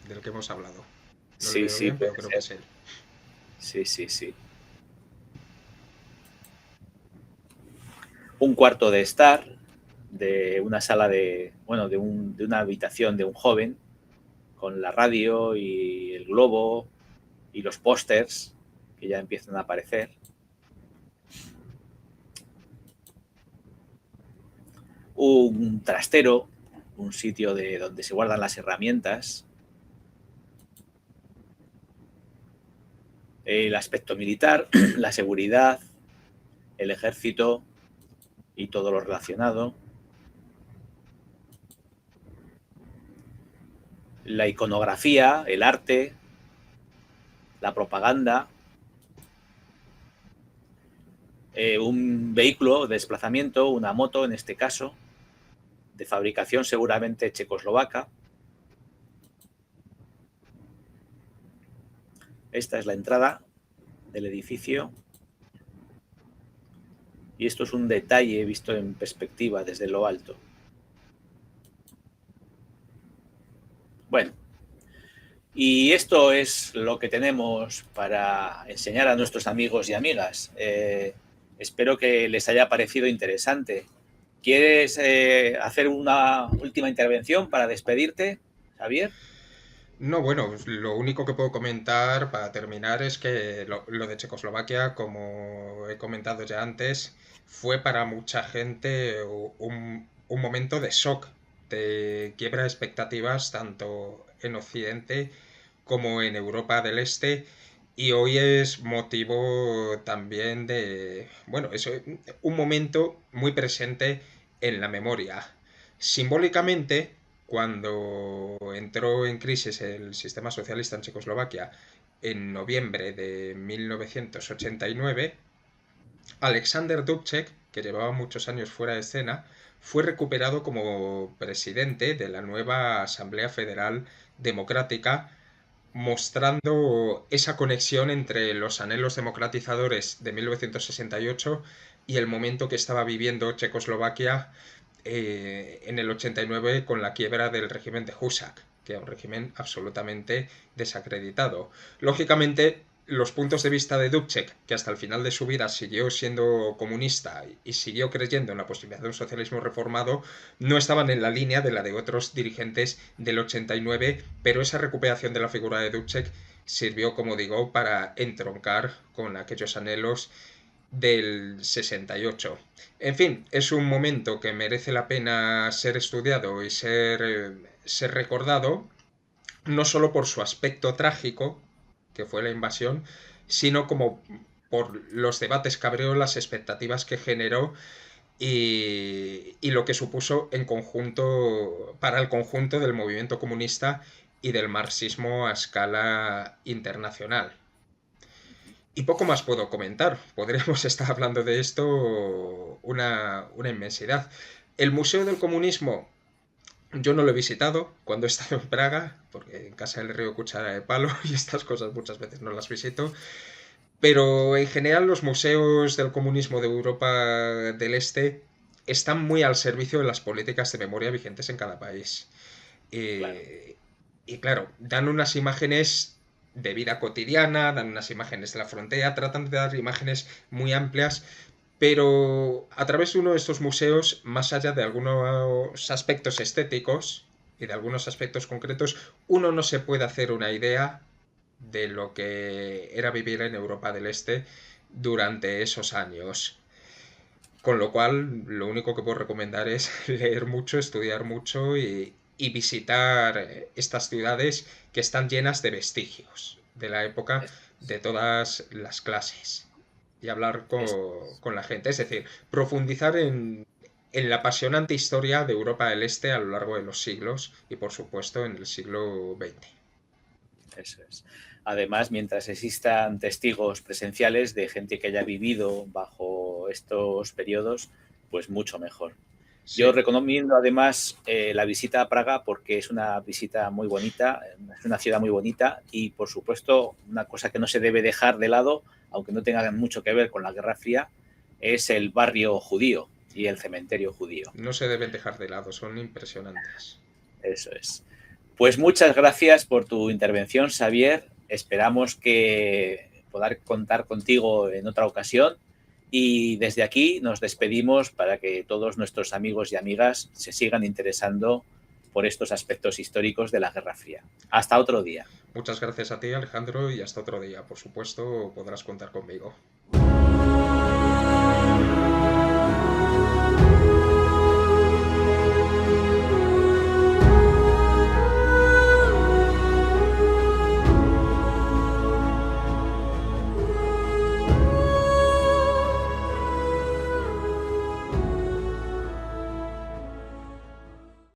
del que hemos hablado. No Sí, lo veo sí, bien, pero puede creo ser. que es él. Sí, sí, sí. Un cuarto de estar, de una sala de una habitación de un joven, con la radio y el globo y los pósters que ya empiezan a aparecer. Un trastero, un sitio donde se guardan las herramientas. El aspecto militar, la seguridad, el ejército y todo lo relacionado. La iconografía, el arte, la propaganda. Un vehículo de desplazamiento, una moto en este caso, de fabricación seguramente checoslovaca. Esta es la entrada del edificio. Y esto es un detalle visto en perspectiva desde lo alto. Bueno, y esto es lo que tenemos para enseñar a nuestros amigos y amigas. Espero que les haya parecido interesante ¿Quieres hacer una última intervención para despedirte, Xavier? No, bueno, pues lo único que puedo comentar para terminar es que lo de Checoslovaquia, como he comentado ya antes, fue para mucha gente un momento de shock, de quiebra de expectativas, tanto en Occidente como en Europa del Este, y hoy es motivo también de, bueno, eso, un momento muy presente en la memoria. Simbólicamente, cuando entró en crisis el sistema socialista en Checoslovaquia en noviembre de 1989, Alexander Dubček, que llevaba muchos años fuera de escena, fue recuperado como presidente de la nueva Asamblea Federal Democrática, mostrando esa conexión entre los anhelos democratizadores de 1968 y el momento que estaba viviendo Checoslovaquia en el 89 con la quiebra del régimen de Husak, que era un régimen absolutamente desacreditado. Lógicamente, los puntos de vista de Dubček, que hasta el final de su vida siguió siendo comunista y siguió creyendo en la posibilidad de un socialismo reformado, no estaban en la línea de la de otros dirigentes del 89, pero esa recuperación de la figura de Dubček sirvió, como digo, para entroncar con aquellos anhelos del 68. En fin, es un momento que merece la pena ser estudiado y ser recordado, no solo por su aspecto trágico, que fue la invasión, sino como por los debates que abrió, las expectativas que generó y lo que supuso en conjunto para el conjunto del movimiento comunista y del marxismo a escala internacional. Y poco más puedo comentar. Podríamos estar hablando de esto una inmensidad. El Museo del Comunismo yo no lo he visitado cuando he estado en Praga, porque en casa del río Cuchara de Palo y estas cosas muchas veces no las visito. Pero en general los museos del comunismo de Europa del Este están muy al servicio de las políticas de memoria vigentes en cada país. Claro. Y claro, dan unas imágenes de vida cotidiana, dan unas imágenes de la frontera, tratan de dar imágenes muy amplias, pero a través de uno de estos museos, más allá de algunos aspectos estéticos y de algunos aspectos concretos, uno no se puede hacer una idea de lo que era vivir en Europa del Este durante esos años. Con lo cual, lo único que puedo recomendar es leer mucho, estudiar mucho y visitar estas ciudades que están llenas de vestigios de la época de todas las clases y hablar con la gente. Es decir, profundizar en la apasionante historia de Europa del Este a lo largo de los siglos y, por supuesto, en el siglo XX. Eso es. Además, mientras existan testigos presenciales de gente que haya vivido bajo estos periodos, pues mucho mejor. Sí. Yo recomiendo además la visita a Praga porque es una visita muy bonita, es una ciudad muy bonita y, por supuesto, una cosa que no se debe dejar de lado, aunque no tenga mucho que ver con la Guerra Fría, es el barrio judío y el cementerio judío. No se deben dejar de lado, son impresionantes. Eso es. Pues muchas gracias por tu intervención, Xavier. Esperamos que poder contar contigo en otra ocasión y desde aquí nos despedimos para que todos nuestros amigos y amigas se sigan interesando por estos aspectos históricos de la Guerra Fría. Hasta otro día. Muchas gracias a ti, Alejandro, y hasta otro día. Por supuesto, podrás contar conmigo.